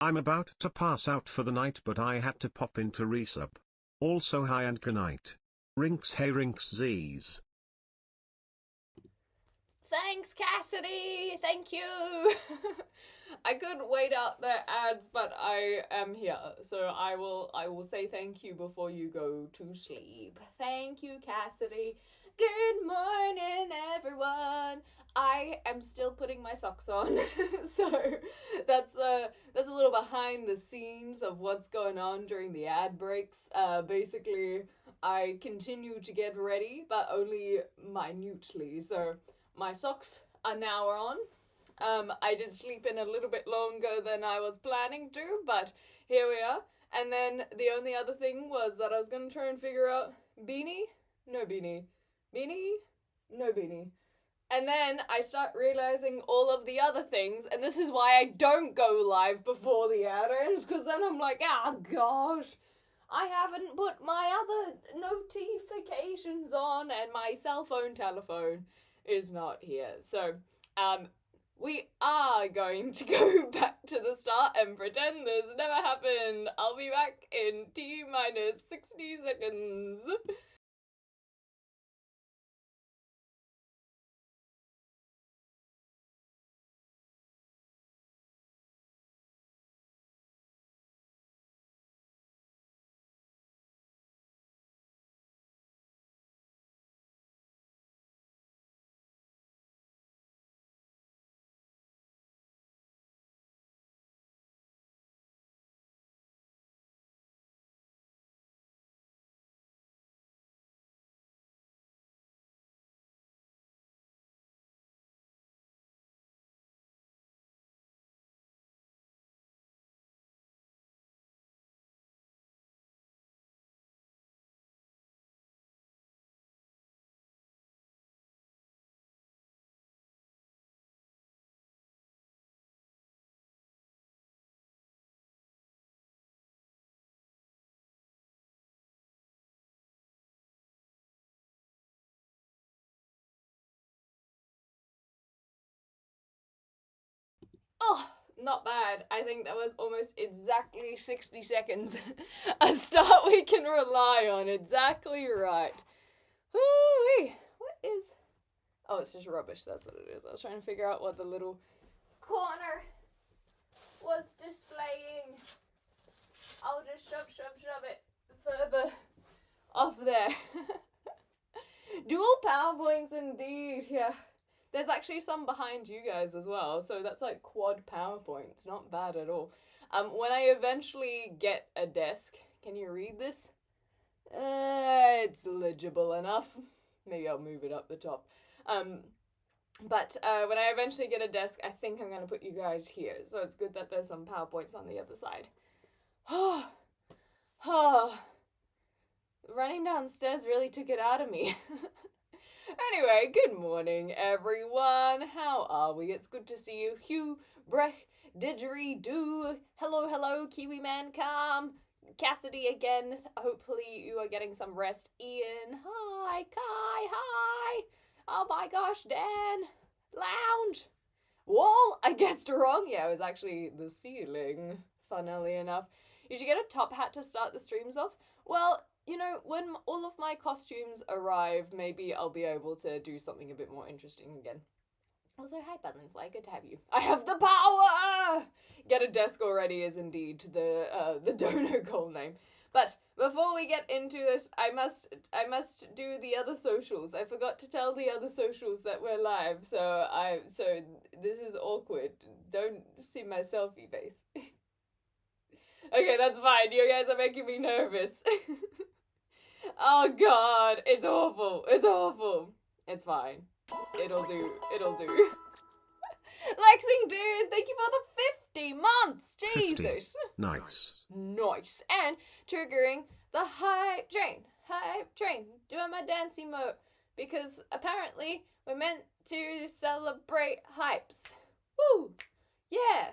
I'm about to pass out for the night, but I had to pop into resub. Also hi and good night. Rinks hey rinks z's. Thanks, Cassidy! Thank you! I could wait out the ads, but I am here, so I will say thank you before you go to sleep. Thank you, Cassidy. Good morning, everyone. I am still putting my socks on, so that's a little behind the scenes of what's going on during the ad breaks. Basically, I continue to get ready, but only minutely. So my socks are now on. I did sleep in a little bit longer than I was planning to, but here we are. And then the only other thing was that I was going to try and figure out beanie, no beanie, beanie, no beanie. And then I start realizing all of the other things, and this is why I don't go live before the ad ends, because then I'm like, oh gosh, I haven't put my other notifications on, and my cell phone telephone is not here. So, we are going to go back to the start and pretend this never happened. I'll be back in T minus 60 seconds. Oh, not bad. I think that was almost exactly 60 seconds. A start we can rely on. Exactly right. Woo-wee. What is... Oh, it's just rubbish. That's what it is. I was trying to figure out what the little corner was displaying. I'll just shove it further off there. Dual PowerPoints indeed, yeah. There's actually some behind you guys as well, so that's like quad PowerPoints. Not bad at all. When I eventually get a desk, can you read this? It's legible enough. Maybe I'll move it up the top. But when I eventually get a desk, I think I'm going to put you guys here. So it's good that there's some PowerPoints on the other side. Running downstairs really took it out of me. Anyway, good morning, everyone. How are we? It's good to see you. Hugh, Brech, Didgeridoo. Hello, Kiwi Man, come. Cassidy again. Hopefully you are getting some rest. Ian, hi. Kai, hi. Oh my gosh, Dan. Lounge. Wall, I guessed wrong. Yeah, it was actually the ceiling, funnily enough. You should get a top hat to start the streams off. Well, you know, when all of my costumes arrive, maybe I'll be able to do something a bit more interesting again. Also, hi Buttonfly, good to have you. I have the power! Get a desk already is indeed the dono goal name. But before we get into this, I must do the other socials. I forgot to tell the other socials that we're live, so this is awkward. Don't see my selfie face. Okay, that's fine. You guys are making me nervous. Oh god, it's awful. It's awful. It's fine. It'll do. Lexing, dude, thank you for the 50 months. Jesus. 50. Nice. Nice. And triggering the hype train. Hype train. Doing my dance emote. Because apparently we're meant to celebrate hypes. Woo! Yeah.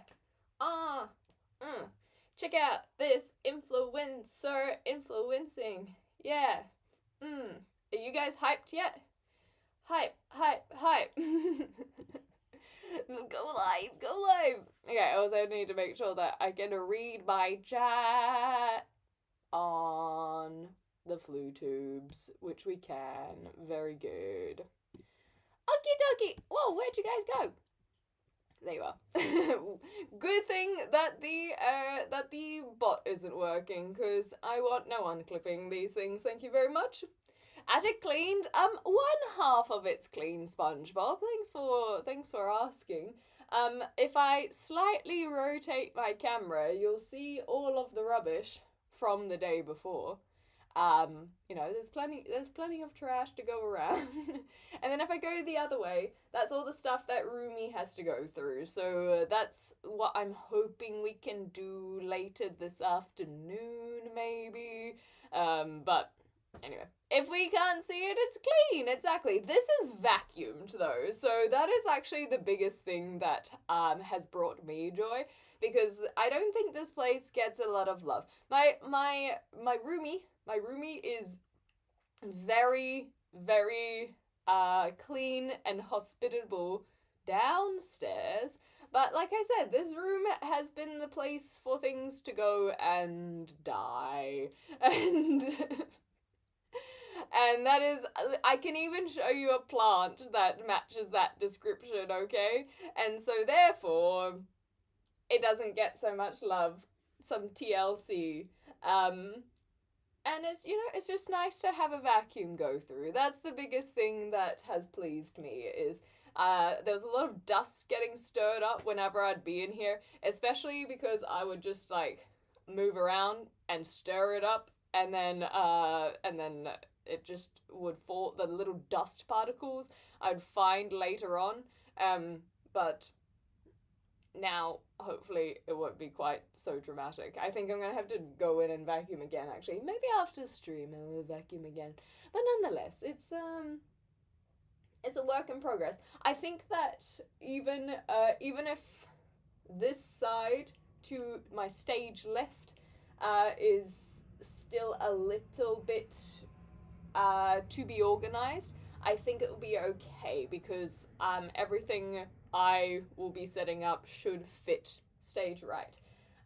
Check out this influencer influencing. Yeah. Are you guys hyped yet? Hype, hype, hype. Go live, go live. Okay, I also need to make sure that I can read my chat on the flu tubes, which we can. Very good. Okie dokie. Whoa, where'd you guys go? There you are. Good thing that the bot isn't working, because I want no one clipping these things. Thank you very much. Attic cleaned. One half of it's clean, SpongeBob. Thanks for asking. If I slightly rotate my camera, you'll see all of the rubbish from the day before. There's plenty of trash to go around. And then if I go the other way, that's all the stuff that Rumi has to go through. So that's what I'm hoping we can do later this afternoon, maybe. But anyway, if we can't see it, it's clean. Exactly. This is vacuumed though, so that is actually the biggest thing that has brought me joy, because I don't think this place gets a lot of love. My roomie is very, very clean and hospitable downstairs. But like I said, this room has been the place for things to go and die. And and that is, I can even show you a plant that matches that description, okay? And so therefore, it doesn't get so much love. Some TLC. And it's just nice to have a vacuum go through. That's the biggest thing that has pleased me, is there was a lot of dust getting stirred up whenever I'd be in here, especially because I would just like move around and stir it up, and then it just would fall, the little dust particles I'd find later on. But now, hopefully, it won't be quite so dramatic. I think I'm going to have to go in and vacuum again, actually. Maybe after stream I will vacuum again. But nonetheless, it's a work in progress. I think that even if this side to my stage left is still a little bit to be organized, I think it will be okay, because everything I will be setting up should fit stage right.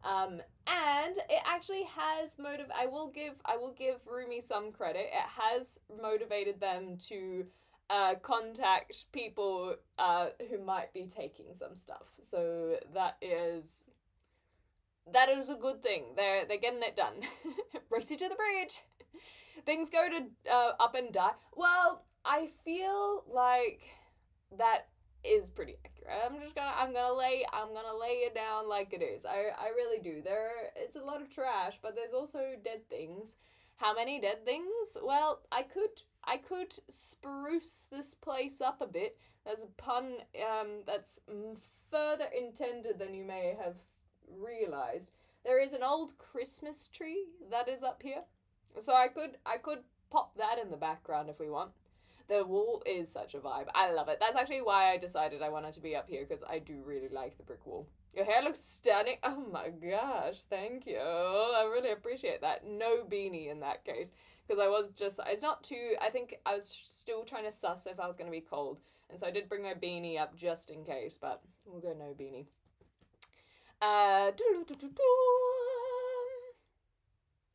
And it actually has I will give Rumi some credit. It has motivated them to contact people who might be taking some stuff. So that is a good thing. They're getting it done. Race you to the bridge. Things go to up and die. Well, I feel like that is pretty accurate. I'm gonna lay it down like it is. I really do. It's a lot of trash, but there's also dead things. How many dead things? Well, I could spruce this place up a bit. There's a pun that's further intended than you may have realized. There is an old Christmas tree that is up here. So I could pop that in the background if we want. The wall is such a vibe. I love it. That's actually why I decided I wanted to be up here, because I do really like the brick wall. Your hair looks stunning. Oh my gosh, thank you. I really appreciate that. No beanie in that case, because I think I was still trying to suss if I was going to be cold. And so I did bring my beanie up just in case, but we'll go no beanie.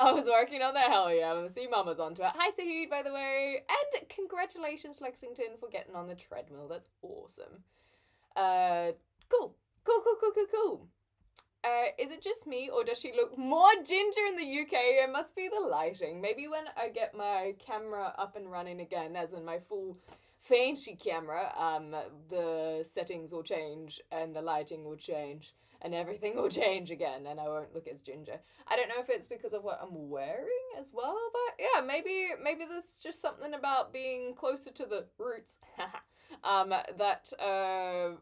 I was working on that, hell yeah. See, Mama's onto it. Hi, Sahid, by the way. And congratulations, Lexington, for getting on the treadmill. That's awesome. Cool. Is it just me, or does she look more ginger in the UK? It must be the lighting. Maybe when I get my camera up and running again, as in my full fancy camera, the settings will change, and the lighting will change, and everything will change again, and I won't look as ginger. I don't know if it's because of what I'm wearing as well, but yeah, maybe there's just something about being closer to the roots that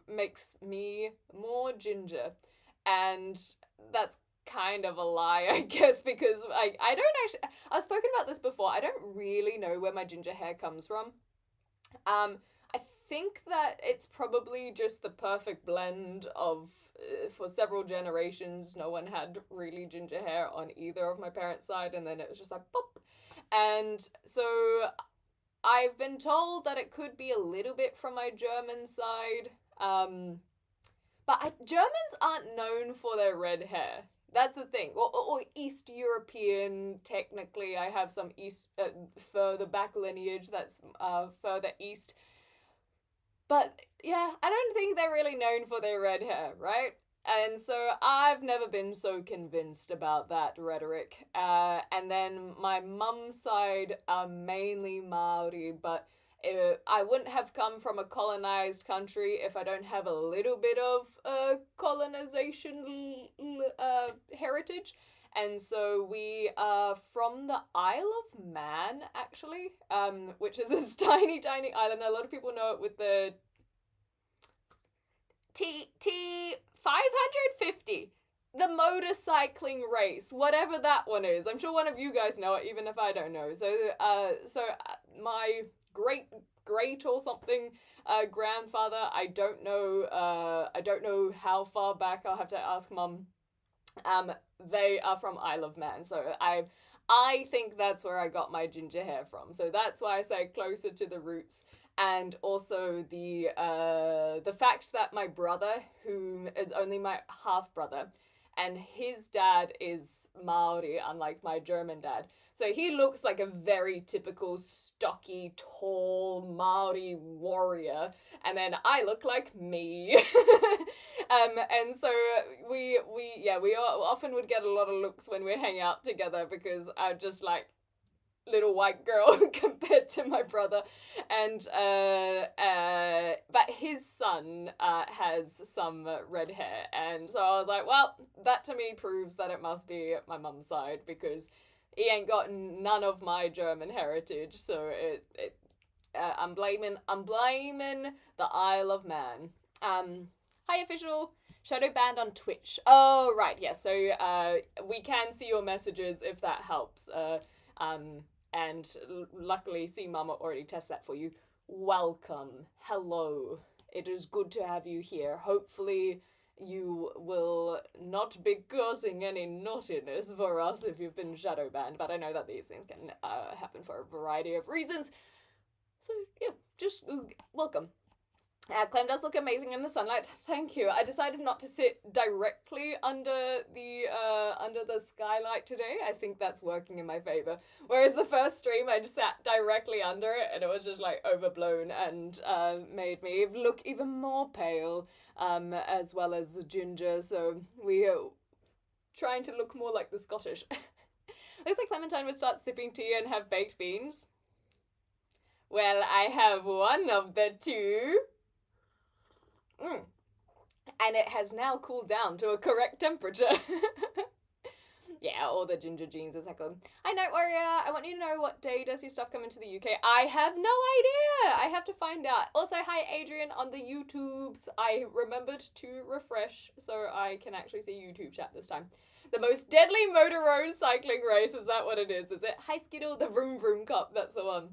makes me more ginger. And that's kind of a lie, I guess, because I don't actually, I've spoken about this before, I don't really know where my ginger hair comes from. I think that it's probably just the perfect blend of, for several generations, no one had really ginger hair on either of my parents' side, and then it was just like, pop. And so I've been told that it could be a little bit from my German side. But Germans aren't known for their red hair. That's the thing. Or East European, technically. I have some further back lineage that's further east. But yeah, I don't think they're really known for their red hair, right? And so I've never been so convinced about that rhetoric. And then my mum's side are mainly Maori, but I wouldn't have come from a colonized country if I don't have a little bit of colonization heritage. And so we are from the Isle of Man, actually, which is this tiny, tiny island. A lot of people know it with the T 550. The motorcycling race, whatever that one is. I'm sure one of you guys know it, even if I don't know. So my great or something grandfather, I don't know how far back. I'll have to ask Mum. They are from Isle of Man, so I think that's where I got my ginger hair from. So that's why I say closer to the roots. And also the fact that my brother, who is only my half brother, and his dad is Maori, unlike my German dad. So he looks like a very typical, stocky, tall Maori warrior, and then I look like me. And so we often would get a lot of looks when we hang out together because I'm just like little white girl compared to my brother. And but his son has some red hair, and so I was like, well, that to me proves that it must be my mum's side, because he ain't got none of my German heritage. So I'm blaming the Isle of Man. Hi official. Shadow banned on Twitch. Oh right, yeah. So we can see your messages if that helps. And luckily, See Mama already tested that for you. Welcome. Hello. It is good to have you here. Hopefully, you will not be causing any naughtiness for us if you've been shadow banned, but I know that these things can happen for a variety of reasons. So, yeah, just welcome. Clem does look amazing in the sunlight. Thank you. I decided not to sit directly under the skylight today. I think that's working in my favor. Whereas the first stream, I just sat directly under it, and it was just like overblown and made me look even more pale, as well as ginger. So we are trying to look more like the Scottish. Looks like Clementine would start sipping tea and have baked beans. Well, I have one of the two. And it has now cooled down to a correct temperature. Yeah, all the ginger jeans is heckled. Hi, Night Warrior. I want you to know, what day does your stuff come into the UK? I have no idea. I have to find out. Also, hi, Adrian on the YouTubes. I remembered to refresh so I can actually see YouTube chat this time. The most deadly motor road cycling race. Is that what it is? Is it? Hi, Skittle, the Vroom Vroom Cup. That's the one.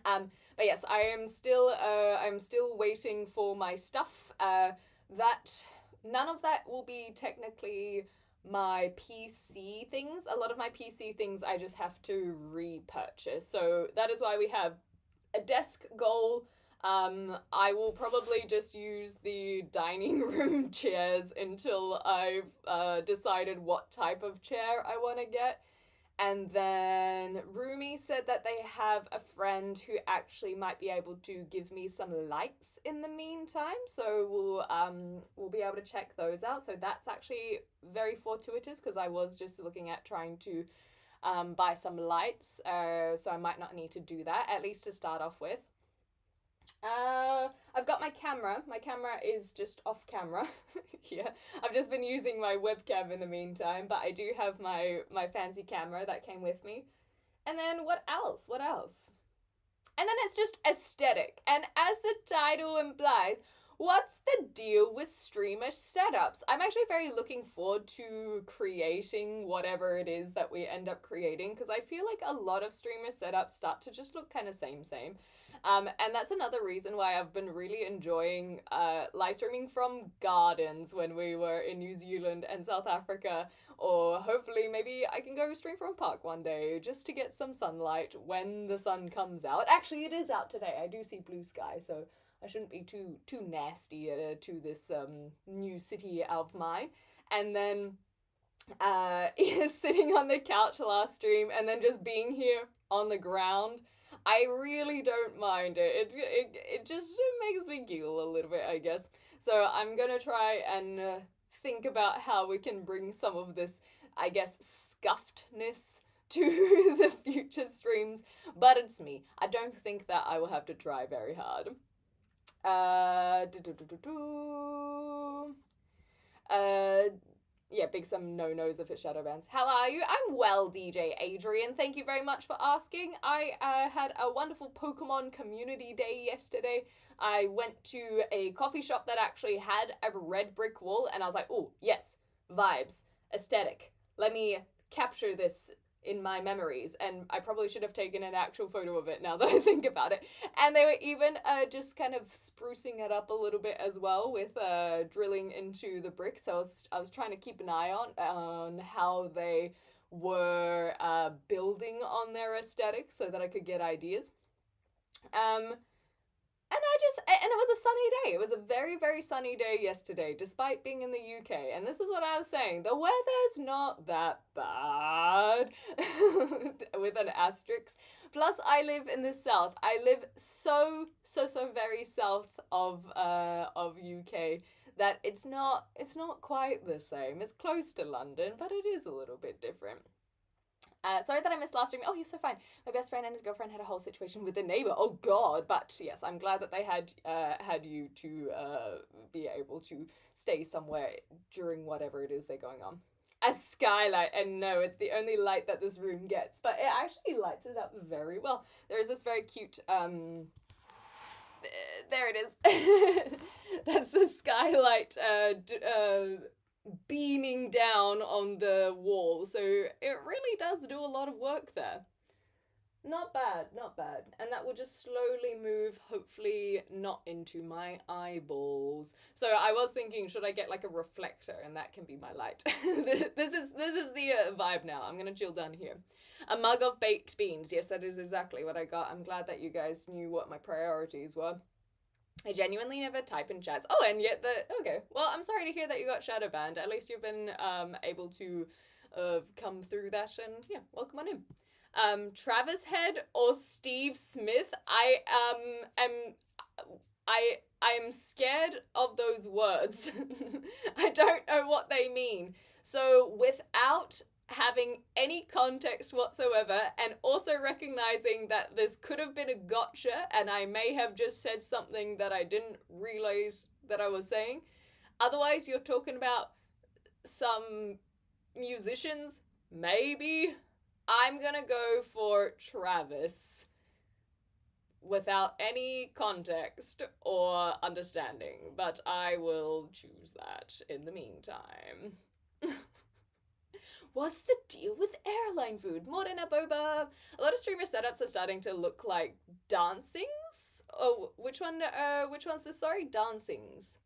But yes, I'm still waiting for my stuff. None of that will be technically my PC things. A lot of my PC things I just have to repurchase. So that is why we have a desk goal. I will probably just use the dining room chairs until I've decided what type of chair I want to get. And then Rumi said that they have a friend who actually might be able to give me some lights in the meantime. So we'll be able to check those out. So that's actually very fortuitous, because I was just looking at trying to buy some lights. So I might not need to do that, at least to start off with. I've got my camera. My camera is just off camera. Yeah, I've just been using my webcam in the meantime, but I do have my fancy camera that came with me. And then what else? And then it's just aesthetic. And as the title implies, what's the deal with streamer setups? I'm actually very looking forward to creating whatever it is that we end up creating, because I feel like a lot of streamer setups start to just look kind of same. And that's another reason why I've been really enjoying live streaming from gardens when we were in New Zealand and South Africa, or hopefully maybe I can go stream from a park one day just to get some sunlight when the sun comes out. Actually, it is out today. I do see blue sky, so I shouldn't be too nasty to this new city of mine. And then sitting on the couch last stream and then just being here on the ground, I really don't mind it. It just makes me giggle a little bit, I guess. So I'm gonna try and think about how we can bring some of this, I guess, scuffedness to the future streams. But it's me. I don't think that I will have to try very hard. Yeah, big some no-nos if it's shadow bans. How are you? I'm well, DJ Adrian. Thank you very much for asking. I had a wonderful Pokemon community day yesterday. I went to a coffee shop that actually had a red brick wall, and I was like, oh, yes, vibes, aesthetic. Let me capture this in my memories, and I probably should have taken an actual photo of it now that I think about it. And they were even just kind of sprucing it up a little bit as well with drilling into the bricks. So I was trying to keep an eye on how they were building on their aesthetic so that I could get ideas. And it was a sunny day. It was a very, very sunny day yesterday, despite being in the UK. And this is what I was saying. The weather's not that bad, with an asterisk. Plus, I live in the south. I live so very south of UK that it's not quite the same. It's close to London, but it is a little bit different. Sorry that I missed last stream. Oh, he's so fine. My best friend and his girlfriend had a whole situation with a neighbor. Oh God! But yes, I'm glad that they had you to be able to stay somewhere during whatever it is they're going on. A skylight, and no, it's the only light that this room gets, but it actually lights it up very well. There is this very cute there it is. That's the skylight beaming down on the wall, so it really does do a lot of work there. Not bad, not bad. And that will just slowly move, hopefully not into my eyeballs. So I was thinking, should I get like a reflector and that can be my light? This is the vibe now. I'm gonna chill down here. A mug of baked beans. Yes, that is exactly what I got. I'm glad that you guys knew what my priorities were. I genuinely never type in chats. Oh, and yet okay. Well, I'm sorry to hear that you got shadow banned. At least you've been able to come through that, and yeah, welcome on in. Travis Head or Steve Smith? I am scared of those words. I don't know what they mean. So without having any context whatsoever, and also recognizing that this could have been a gotcha and I may have just said something that I didn't realize that I was saying. Otherwise, you're talking about some musicians, maybe. I'm gonna go for Travis without any context or understanding, but I will choose that in the meantime. What's the deal with airline food? Morena boba. A lot of streamer setups are starting to look like dancings. Oh, which one's this? Sorry, dancings.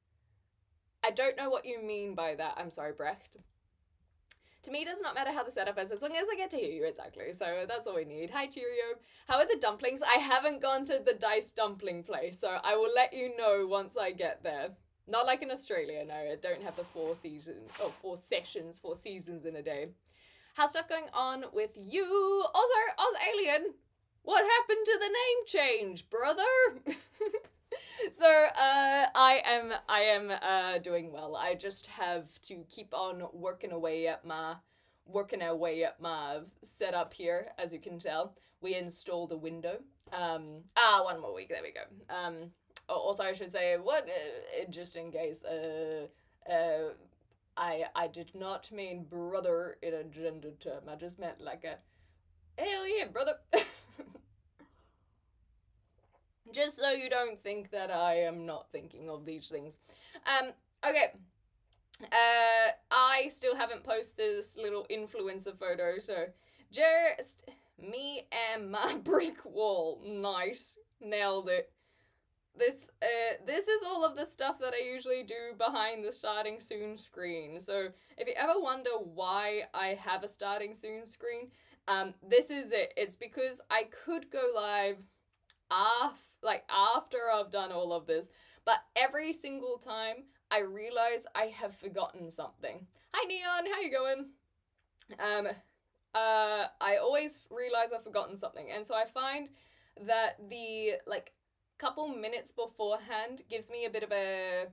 I don't know what you mean by that. I'm sorry, Brecht. To me, it does not matter how the setup is, as long as I get to hear you, exactly. So that's all we need. Hi, Cheerio. How are the dumplings? I haven't gone to the Dice dumpling place, so I will let you know once I get there. Not like in Australia, no. I don't have the 4 seasons in a day. How's stuff going on with you? Also, Alien, what happened to the name change, brother? So, I am doing well. I just have to keep on working away at my setup here, as you can tell. We installed a window. 1 more week, there we go. Also, I should say, just in case, I did not mean brother in a gender term. I just meant like a, hell yeah, brother. Just so you don't think that I am not thinking of these things. Okay. I still haven't posted this little influencer photo, so just me and my brick wall. Nice. Nailed it. This is all of the stuff that I usually do behind the starting soon screen. So if you ever wonder why I have a starting soon screen, this is it. It's because I could go live after I've done all of this, but every single time I realize I have forgotten something. Hi Neon, how you going? I always realize I've forgotten something, and so I find that the couple minutes beforehand gives me a bit of a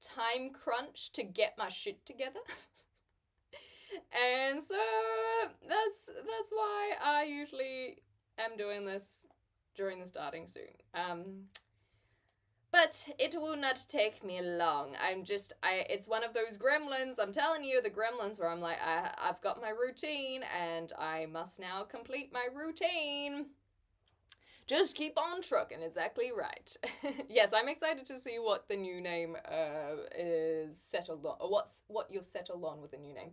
time crunch to get my shit together. And so that's why I usually am doing this during the starting soon. But it will not take me long. It's one of those gremlins, I'm telling you, the gremlins where I'm like, I've got my routine and I must now complete my routine. Just keep on trucking, exactly right. Yes, I'm excited to see what the new name is settled on, or what you're settled on with the new name.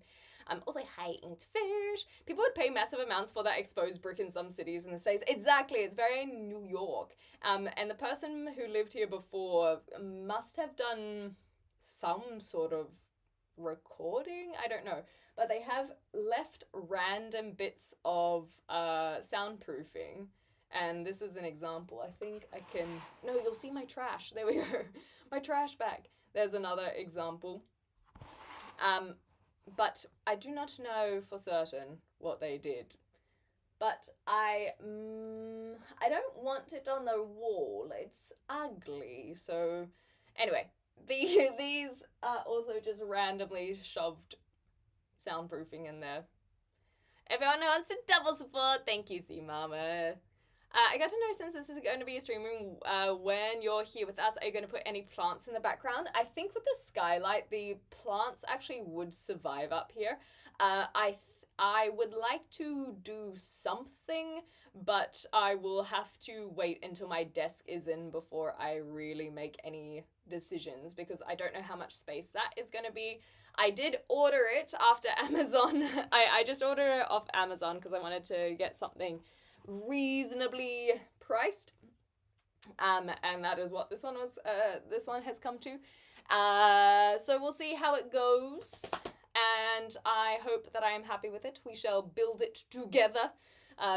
Also, hi, Inkfish. People would pay massive amounts for that exposed brick in some cities in the States. Exactly, it's very New York. And the person who lived here before must have done some sort of recording, I don't know. But they have left random bits of soundproofing. And this is an example. I think I can... No, you'll see my trash. There we go. My trash bag. There's another example. But I do not know for certain what they did. But I don't want it on the wall. It's ugly. So anyway, these are also just randomly shoved soundproofing in there. Everyone who wants to double support, thank you, C Mama. I got to know, since this is going to be a streaming, when you're here with us, are you going to put any plants in the background? I think with the skylight, the plants actually would survive up here. I would like to do something, but I will have to wait until my desk is in before I really make any decisions, because I don't know how much space that is going to be. I did order it after Amazon. I just ordered it off Amazon because I wanted to get something reasonably priced, and that is what this one was. This one has come to. So we'll see how it goes, and I hope that I am happy with it. We shall build it together,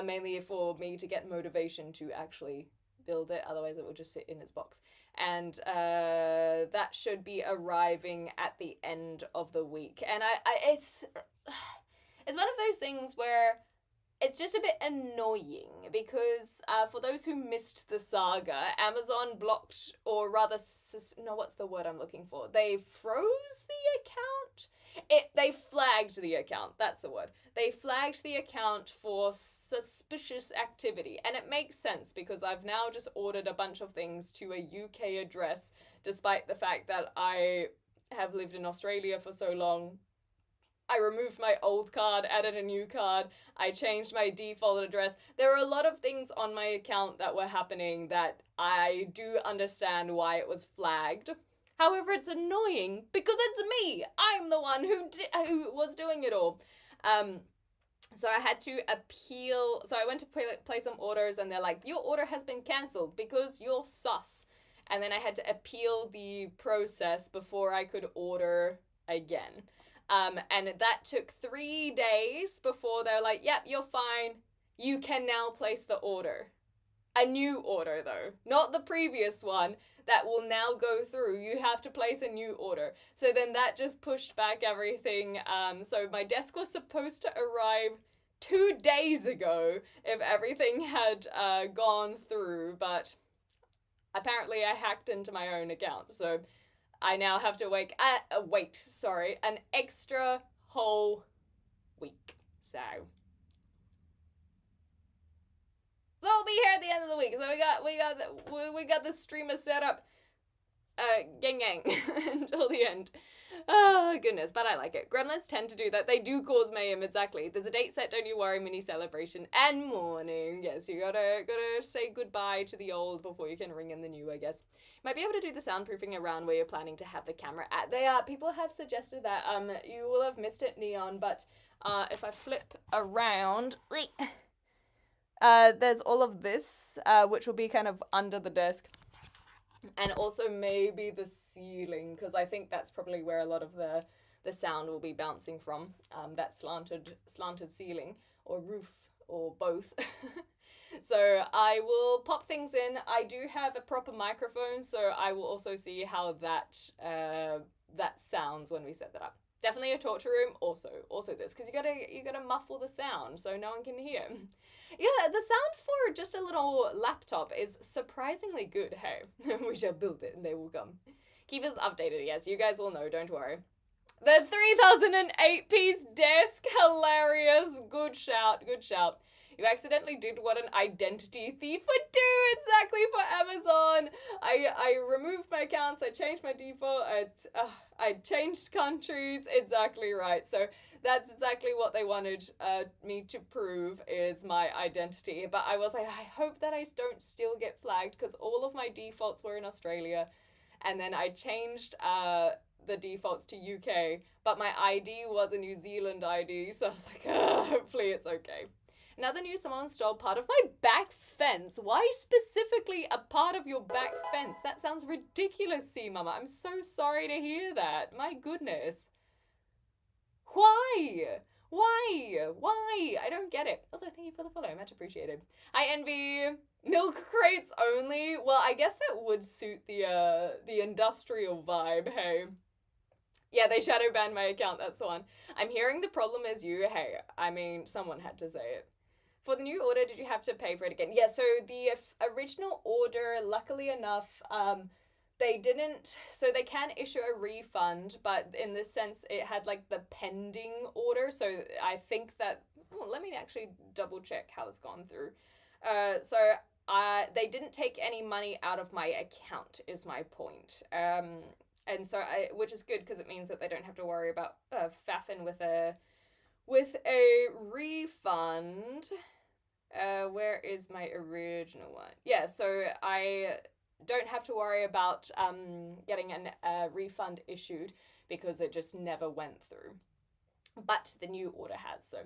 mainly for me to get motivation to actually build it. Otherwise, it will just sit in its box, and that should be arriving at the end of the week. And it's one of those things where it's just a bit annoying because for those who missed the saga, Amazon blocked, or rather, no, what's the word I'm looking for? They froze the account? They flagged the account, that's the word. They flagged the account for suspicious activity. And it makes sense because I've now just ordered a bunch of things to a UK address, despite the fact that I have lived in Australia for so long. I removed my old card, added a new card, I changed my default address. There are a lot of things on my account that were happening that I do understand why it was flagged. However, it's annoying because it's me. I'm the one who was doing it all. So I had to appeal. So I went to place some orders and they're like, your order has been cancelled because you're sus. And then I had to appeal the process before I could order again. And that took 3 days before they're like, yep, you're fine. You can now place the order. A new order, though. Not the previous one that will now go through. You have to place a new order. So then that just pushed back everything. So my desk was supposed to arrive 2 days ago if everything had gone through. But apparently I hacked into my own account. So I now have to wait an extra whole week. So we'll be here at the end of the week. So we got the streamer set up, gang until the end. Oh goodness, but I like it. Gremlins tend to do that. They do cause mayhem, exactly. There's a date set, don't you worry, mini celebration and morning. Yes, you gotta say goodbye to the old before you can ring in the new, I guess. Might be able to do the soundproofing around where you're planning to have the camera at. People have suggested that. You will have missed it, Neon, but if I flip around, There's all of this, which will be kind of under the desk. And also maybe the ceiling, because I think that's probably where a lot of the sound will be bouncing from. That slanted ceiling, or roof, or both. So I will pop things in. I do have a proper microphone, so I will also see how that sounds when we set that up. Definitely a torture room. Also this, because you gotta muffle the sound so no one can hear. Yeah, the sound for just a little laptop is surprisingly good. Hey, we shall build it and they will come. Keep us updated. Yes, you guys will know. Don't worry. The 3008 piece desk, hilarious. Good shout. Good shout. You accidentally did what an identity thief would do, exactly, for Amazon. I removed my accounts, I changed my default, I changed countries, exactly right. So that's exactly what they wanted me to prove is my identity. But I was like, I hope that I don't still get flagged, because all of my defaults were in Australia. And then I changed the defaults to UK, but my ID was a New Zealand ID, so I was like, hopefully it's okay. Another news, someone stole part of my back fence. Why specifically a part of your back fence? That sounds ridiculous, C Mama. I'm so sorry to hear that. My goodness. Why? I don't get it. Also, thank you for the follow. Much appreciated. I envy milk crates only. Well, I guess that would suit the industrial vibe, hey. Yeah, they shadow banned my account, that's the one. I'm hearing the problem is you. Hey, I mean, someone had to say it. For the new order, did you have to pay for it again? Yeah, so the original order, luckily enough, they didn't, so they can issue a refund, but in this sense, it had like the pending order, so I think that, let me actually double check how it's gone through. So they didn't take any money out of my account, is my point. And so which is good, because it means that they don't have to worry about faffing with a refund. Where is my original one? Yeah, so I don't have to worry about getting a refund issued, because it just never went through. But the new order has, so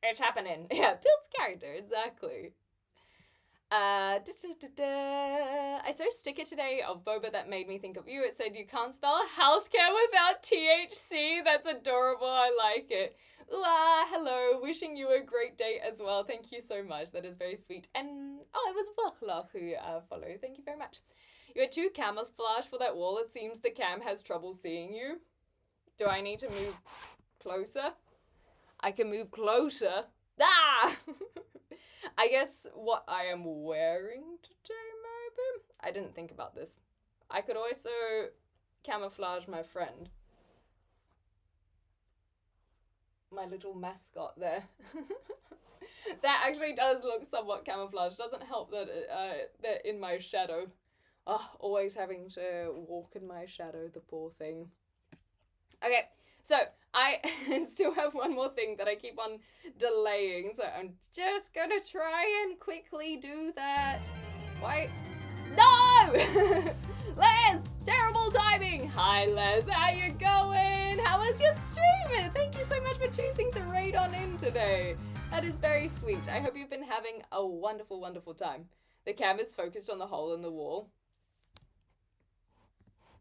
it's happening. Yeah, built character, exactly. I saw a sticker today of Boba that made me think of you. It said, you can't spell healthcare without THC. That's adorable. I like it. Ooh, hello. Wishing you a great day as well. Thank you so much. That is very sweet. And, it was Vachla who followed. Thank you very much. You had too camouflage for that wall. It seems the cam has trouble seeing you. Do I need to move closer? I can move closer. Ah! I guess what I am wearing today, maybe? I didn't think about this. I could also camouflage my friend. My little mascot there. That actually does look somewhat camouflaged. Doesn't help that they're in my shadow. Always having to walk in my shadow, the poor thing. Okay, so I still have one more thing that I keep on delaying, so I'm just gonna try and quickly do that. Why? No! Les! Terrible timing! Hi, Les, how you going? How was your stream? Thank you so much for choosing to raid on in today. That is very sweet. I hope you've been having a wonderful, wonderful time. The cam is focused on the hole in the wall.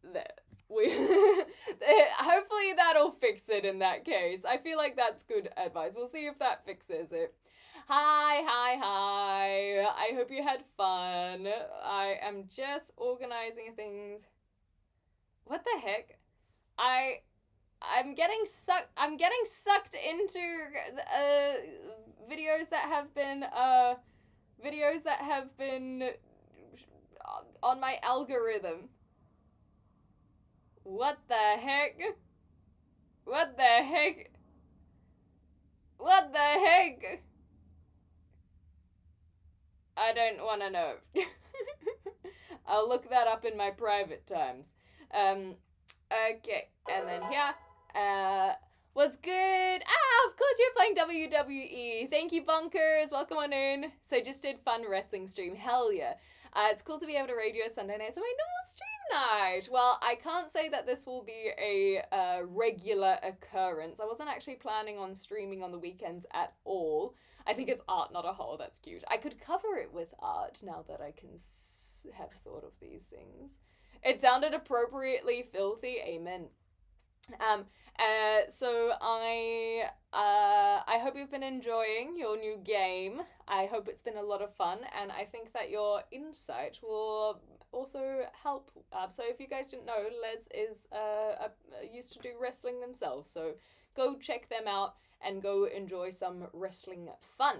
There. Hopefully that'll fix it in that case. I feel like that's good advice. We'll see if that fixes it. Hi. I hope you had fun. I am just organizing things. What the heck? I'm getting sucked into videos that have been on my algorithm. What the heck? What the heck? What the heck? I don't want to know. I'll look that up in my private times. Okay, and then here, was good. Of course you're playing WWE. Thank you, Bunkers. Welcome on in. So just did fun wrestling stream. Hell yeah. It's cool to be able to raid you a Sunday night. So my normal stream night. Well, I can't say that this will be a regular occurrence. I wasn't actually planning on streaming on the weekends at all. I think it's art, not a hole. That's cute. I could cover it with art now that I can have thought of these things. It sounded appropriately filthy. Amen. Um, so I hope you've been enjoying your new game. I hope it's been a lot of fun, and I think that your insight will also help. So if you guys didn't know, Les is used to do wrestling themselves, so go check them out and go enjoy some wrestling fun.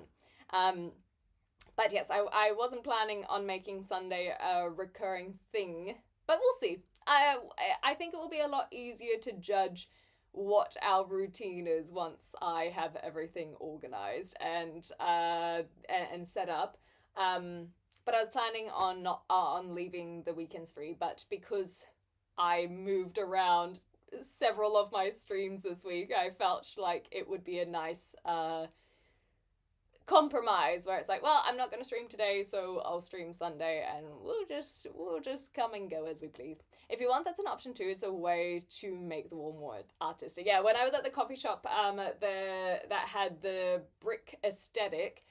But yes, I wasn't planning on making Sunday a recurring thing, but we'll see. I think it will be a lot easier to judge what our routine is once I have everything organized and set up. But I was planning on not on leaving the weekends free, but because I moved around several of my streams this week, I felt like it would be a nice compromise where it's like, well, I'm not going to stream today, so I'll stream Sunday, and we'll just come and go as we please. If you want, that's an option too. It's a way to make the wall more artistic. Yeah, when I was at the coffee shop, that had the brick aesthetic,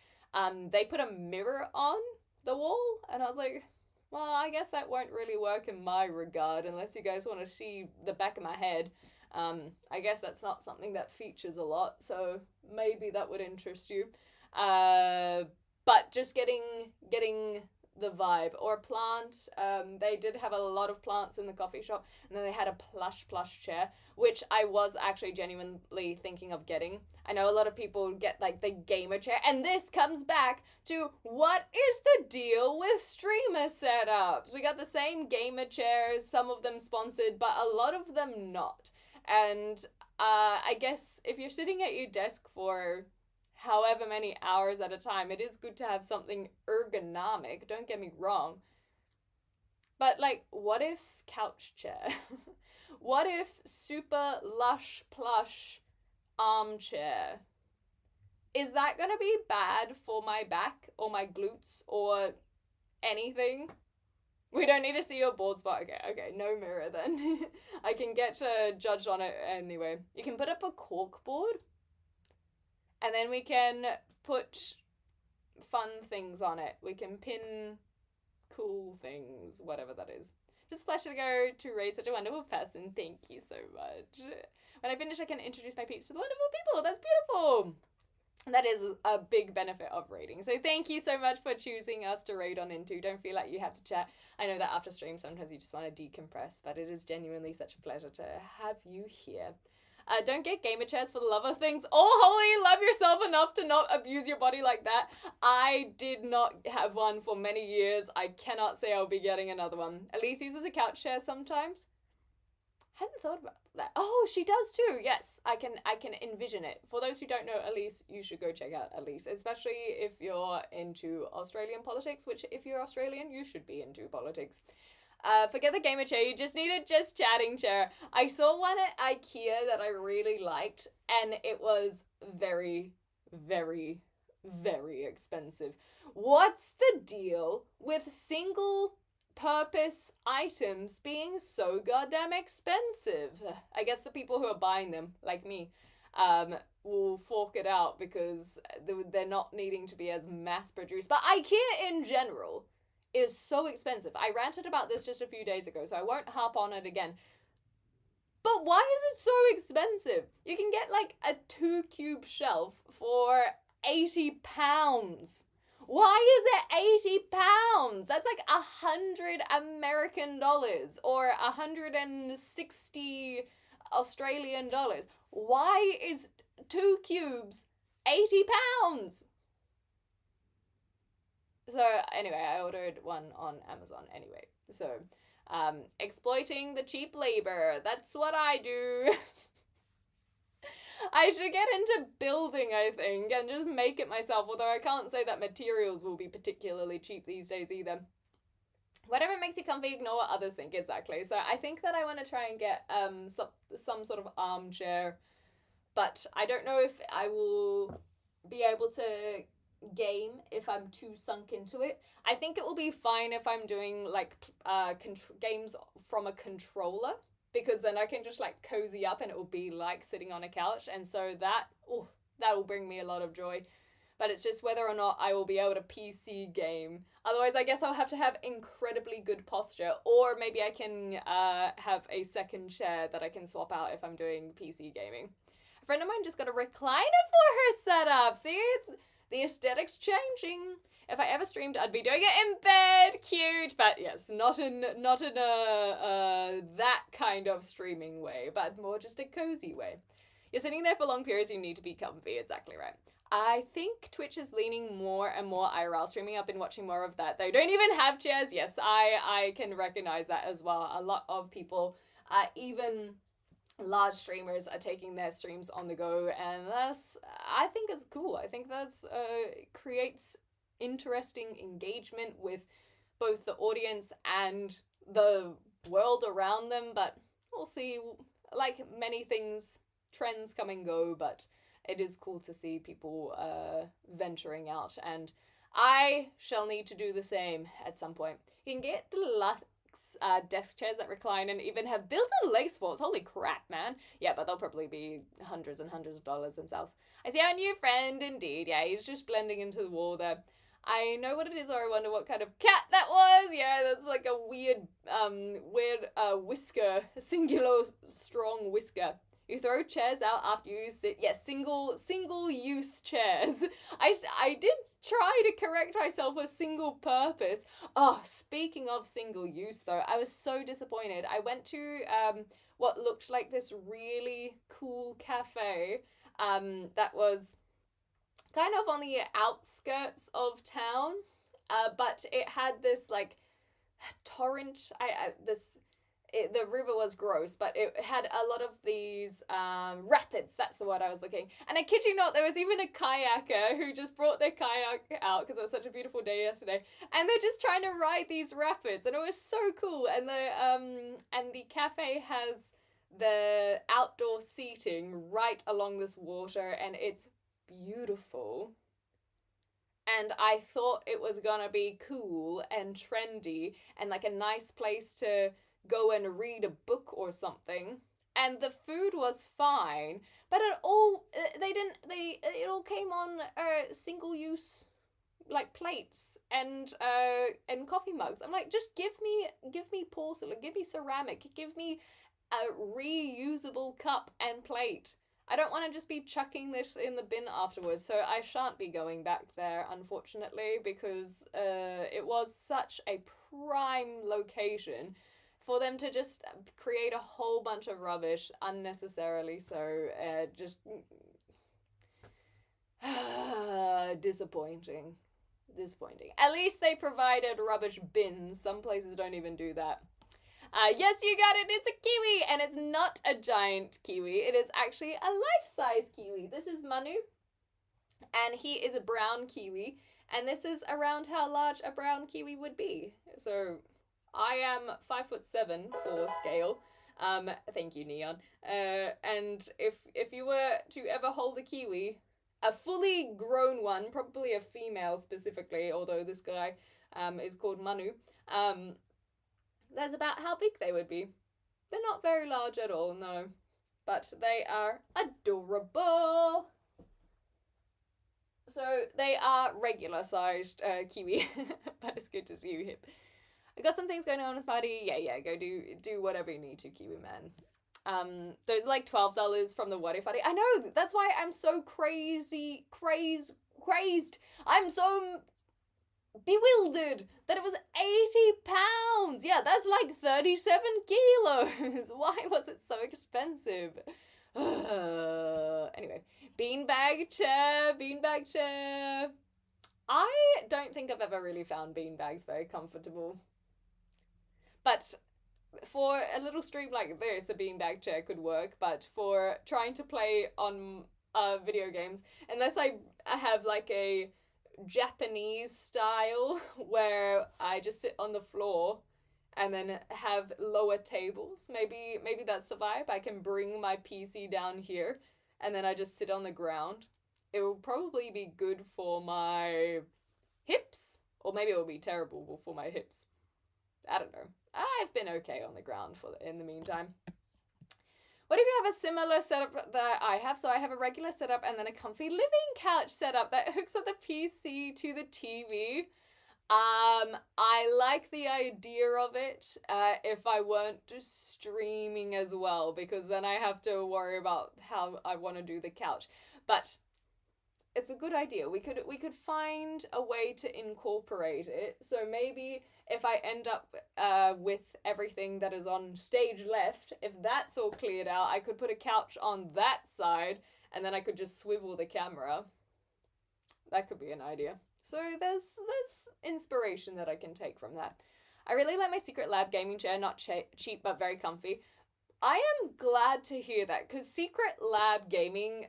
they put a mirror on the wall, and I was like, well, I guess that won't really work in my regard unless you guys want to see the back of my head. I guess that's not something that features a lot, so maybe that would interest you. But just getting the vibe. Or a plant. They did have a lot of plants in the coffee shop, and then they had a plush chair, which I was actually genuinely thinking of getting. I know a lot of people get like the gamer chair, and this comes back to what is the deal with streamer setups? We got the same gamer chairs, some of them sponsored, but a lot of them not. And I guess if you're sitting at your desk for however many hours at a time, it is good to have something ergonomic, don't get me wrong. But like, what if couch chair? What if super lush plush armchair? Is that gonna be bad for my back or my glutes or anything? We don't need to see your bald spot. Okay, no mirror then. I can get judged on it anyway. You can put up a cork board, and then we can put fun things on it. We can pin cool things, whatever that is. Just a pleasure to go to raise such a wonderful person. Thank you so much. When I finish, I can introduce my peeps to the wonderful people. That's beautiful. That is a big benefit of raiding. So thank you so much for choosing us to raid on into. Don't feel like you have to chat. I know that after stream, sometimes you just want to decompress, but it is genuinely such a pleasure to have you here. Don't get gamer chairs for the love of things. Oh, Holly, love yourself enough to not abuse your body like that. I did not have one for many years. I cannot say I'll be getting another one. Elise uses a couch chair sometimes. Hadn't thought about that. Oh, she does too. Yes, I can envision it. For those who don't know Elise, you should go check out Elise, especially if you're into Australian politics, which if you're Australian, you should be into politics. Forget the gamer chair, you just need a just chatting chair. I saw one at IKEA that I really liked, and it was very, very, very expensive. What's the deal with single purpose items being so goddamn expensive? I guess the people who are buying them, like me, will fork it out because they're not needing to be as mass produced. But IKEA in general is so expensive. I ranted about this just a few days ago, so I won't harp on it again. But why is it so expensive? You can get like a 2-cube shelf for £80. Why is it £80? That's like $100 American or 160 Australian dollars. Why is 2 cubes £80? So anyway, I ordered one on Amazon anyway. So, exploiting the cheap labor. That's what I do. I should get into building, I think, and just make it myself, although I can't say that materials will be particularly cheap these days either. Whatever makes you comfy, ignore what others think, exactly. So I think that I want to try and get some sort of armchair, but I don't know if I will be able to game if I'm too sunk into it. I think it will be fine if I'm doing like games from a controller, because then I can just like cozy up and it will be like sitting on a couch, and so that will bring me a lot of joy. But it's just whether or not I will be able to PC game. Otherwise, I guess I'll have to have incredibly good posture, or maybe I can have a second chair that I can swap out if I'm doing PC gaming. A friend of mine just got a recliner for her setup. See, the aesthetic's changing. If I ever streamed, I'd be doing it in bed. Cute, but yes, not in a that kind of streaming way, but more just a cozy way. You're sitting there for long periods, you need to be comfy. Exactly right. I think Twitch is leaning more and more IRL streaming. I've been watching more of that. They don't even have chairs. Yes, I can recognize that as well. A lot of people, even large streamers, are taking their streams on the go, and I think is cool. I think that's creates interesting engagement with both the audience and the world around them. But we'll see. Like many things, trends come and go, but it is cool to see people venturing out, and I shall need to do the same at some point. You can get deluxe desk chairs that recline and even have built-in leg supports. Holy crap, man. Yeah, but they'll probably be hundreds and hundreds of dollars themselves. I see our new friend, indeed. Yeah, he's just blending into the wall there. I know what it is, or I wonder what kind of cat that was. Yeah, that's like a weird whisker, singular strong whisker. You throw chairs out after you sit. Yes, single use chairs. I did try to correct myself with single purpose. Oh, speaking of single use though, I was so disappointed. I went to what looked like this really cool cafe that was kind of on the outskirts of town, but it had this like torrent. The river was gross, but it had a lot of these rapids. That's the word I was looking. And I kid you not, there was even a kayaker who just brought their kayak out because it was such a beautiful day yesterday, and they're just trying to ride these rapids, and it was so cool. And the cafe has the outdoor seating right along this water, and it's beautiful. And I thought it was gonna be cool and trendy and like a nice place to go and read a book or something. And the food was fine, but it all came on single use like plates and coffee mugs. I'm like, just give me porcelain, give me ceramic, give me a reusable cup and plate. I don't want to just be chucking this in the bin afterwards, so I shan't be going back there, unfortunately, because it was such a prime location for them to just create a whole bunch of rubbish unnecessarily. So just disappointing. At least they provided rubbish bins. Some places don't even do that. Yes, you got it. It's a kiwi, and it's not a giant kiwi. It is actually a life-size kiwi. This is Manu, and he is a brown kiwi, and this is around how large a brown kiwi would be. So I am 5'7" for scale. Thank you, Neon. And if you were to ever hold a kiwi, a fully grown one, probably a female specifically, although this guy is called Manu, that's about how big they would be. They're not very large at all, no. But they are adorable. So they are regular sized kiwi, but it's good to see you, Hip. I got some things going on with Buddy. Yeah, go do whatever you need to, Kiwi man. Those are like $12 from the What If Buddy. I know, that's why I'm so crazy, crazed. I'm so bewildered that it was £80. Yeah, that's like 37 kilos. Why was it so expensive? Anyway, beanbag chair. I don't think I've ever really found beanbags very comfortable. But for a little stream like this, a beanbag chair could work. But for trying to play on video games, unless I have like a Japanese style where I just sit on the floor and then have lower tables, maybe that's the vibe. I can bring my PC down here and then I just sit on the ground. it will probably be good for my hips, or maybe it will be terrible for my hips. I don't know. I've been okay on the ground in the meantime. What if you have a similar setup that I have? So I have a regular setup and then a comfy living couch setup that hooks up the PC to the TV. I like the idea of it if I weren't just streaming as well, because then I have to worry about how I want to do the couch. But it's a good idea. We could find a way to incorporate it. So maybe if I end up with everything that is on stage left, if that's all cleared out, I could put a couch on that side, and then I could just swivel the camera. That could be an idea. So there's inspiration that I can take from that. I really like my Secret Lab gaming chair, not cheap but very comfy. I am glad to hear that, because Secret Lab Gaming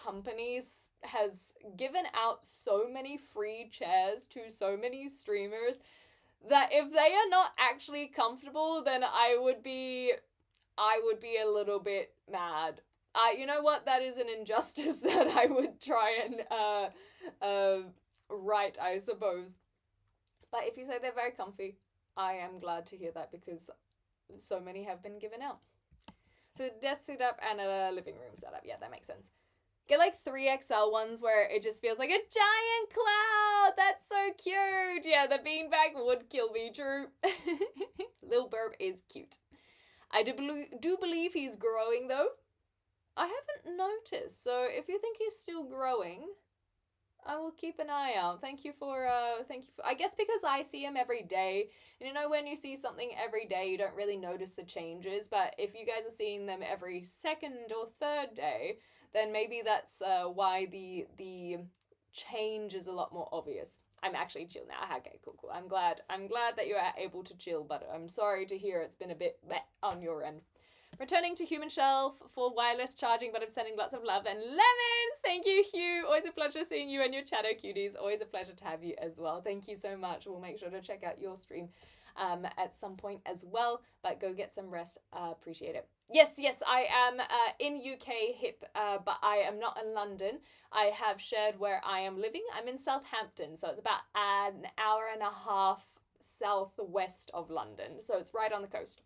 companies has given out so many free chairs to so many streamers that if they are not actually comfortable, then I would be a little bit mad. You know what? That is an injustice that I would try and right, I suppose. But if you say they're very comfy, I am glad to hear that, because so many have been given out. So desk setup and a living room setup. Yeah, that makes sense. Get like 3XL ones where it just feels like a giant cloud. That's so cute. Yeah, the beanbag would kill me, true. Lil Burb is cute. I do believe he's growing though. I haven't noticed, so if you think he's still growing, I will keep an eye out. Thank you for, I guess because I see him every day. And you know, when you see something every day, you don't really notice the changes. But if you guys are seeing them every second or third day, then maybe that's why the change is a lot more obvious. I'm actually chill now. Okay, cool. I'm glad that you are able to chill, but I'm sorry to hear it's been a bit on your end. Returning to Human Shelf for wireless charging, but I'm sending lots of love and lemons. Thank you, Hugh. Always a pleasure seeing you and your Chatter cuties. Always a pleasure to have you as well. Thank you so much. We'll make sure to check out your stream at some point as well, but go get some rest. Appreciate it. Yes, I am in UK HIP, but I am not in London. I have shared where I am living. I'm in Southampton, so it's about an hour and a half southwest of London, so it's right on the coast.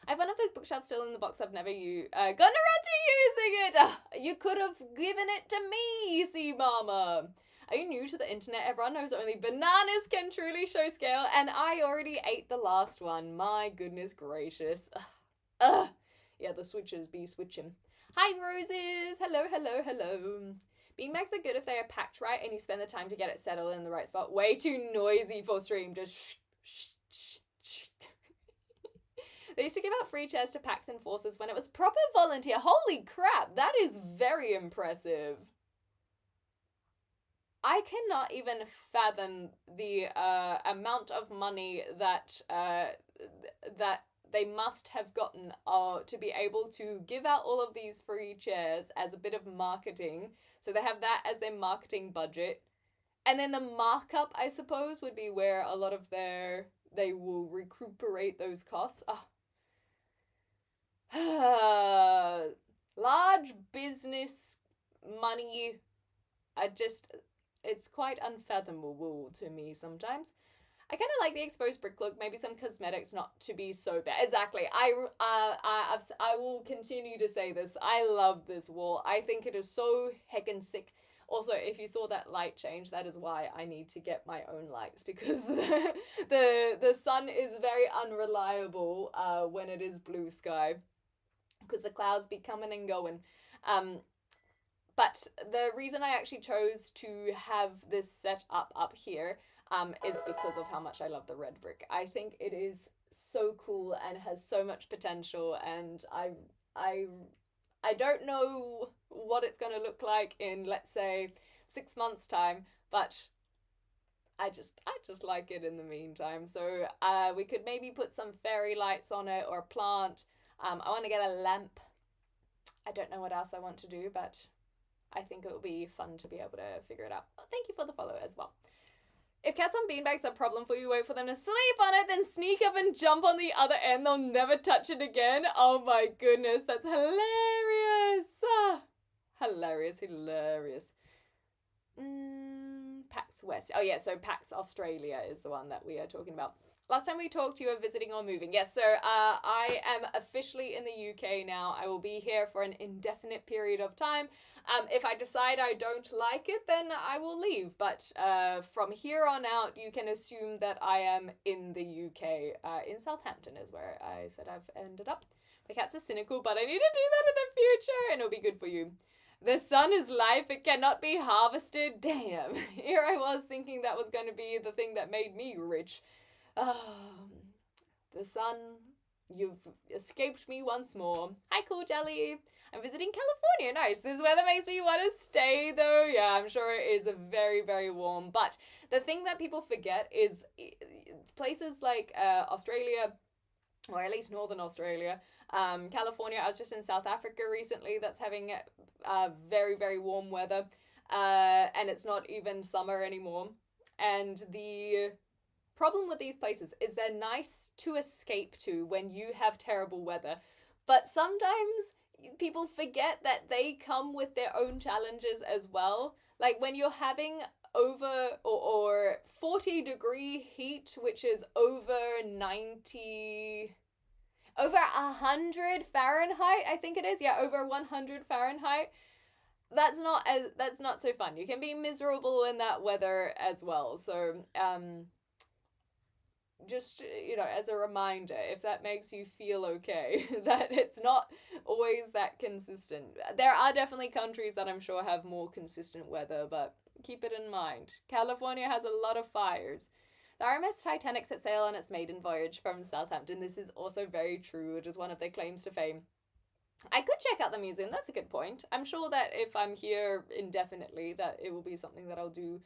I have one of those bookshelves still in the box I've never gotten around to using it. You could have given it to me, see mama. Are you new to the internet? Everyone knows only bananas can truly show scale, and I already ate the last one. My goodness gracious. Yeah, the switches be switching. Hi, roses. Hello. Beanbags are good if they are packed right and you spend the time to get it settled in the right spot. Way too noisy for stream. Just shh. They used to give out free chairs to packs and forces when it was proper volunteer. Holy crap, that is very impressive. I cannot even fathom the amount of money that that they must have gotten to be able to give out all of these free chairs as a bit of marketing. So they have that as their marketing budget. And then the markup, I suppose, would be where a lot of they will recuperate those costs. Large business money, it's quite unfathomable to me sometimes. I kind of like the exposed brick look, maybe some cosmetics not to be so bad. Exactly. I will continue to say this. I love this wall. I think it is so heckin' sick. Also, if you saw that light change, that is why I need to get my own lights, because the sun is very unreliable when it is blue sky, because the clouds be coming and going. But the reason I actually chose to have this set up here is because of how much I love the red brick. I think it is so cool and has so much potential, and I don't know what it's going to look like in, let's say, 6 months' time, but I just like it in the meantime. So we could maybe put some fairy lights on it or a plant. I want to get a lamp. I don't know what else I want to do, but I think it will be fun to be able to figure it out. Thank you for the follow as well. If cats on beanbags are a problem for you, wait for them to sleep on it, then sneak up and jump on the other end. They'll never touch it again. Oh my goodness, that's hilarious. Hilarious, hilarious. PAX West. Oh yeah, so PAX Australia is the one that we are talking about. Last time we talked, you were visiting or moving. Yes, so I am officially in the UK now. I will be here for an indefinite period of time. If I decide I don't like it, then I will leave. But from here on out, you can assume that I am in the UK. In Southampton is where I said I've ended up. My cats are cynical, but I need to do that in the future, and it'll be good for you. The sun is life, it cannot be harvested. Damn. Here I was thinking that was going to be the thing that made me rich. The sun, you've escaped me once more. Hi, Cool Jelly. I'm visiting California. Nice. This weather makes me want to stay, though. Yeah, I'm sure it is very, very warm. But the thing that people forget is places like Australia, or at least Northern Australia, California. I was just in South Africa recently that's having very, very warm weather. And it's not even summer anymore. And the problem with these places is they're nice to escape to when you have terrible weather. But sometimes people forget that they come with their own challenges as well. Like when you're having over or 40-degree heat, which is over 90... over 100 Fahrenheit, I think it is. Yeah, over 100 Fahrenheit. That's not so fun. You can be miserable in that weather as well. So, just, as a reminder, if that makes you feel okay, that it's not always that consistent. There are definitely countries that I'm sure have more consistent weather, but keep it in mind. California has a lot of fires. The RMS Titanic set sail on its maiden voyage from Southampton. This is also very true. It is one of their claims to fame. I could check out the museum. That's a good point. I'm sure that if I'm here indefinitely, that it will be something that I'll do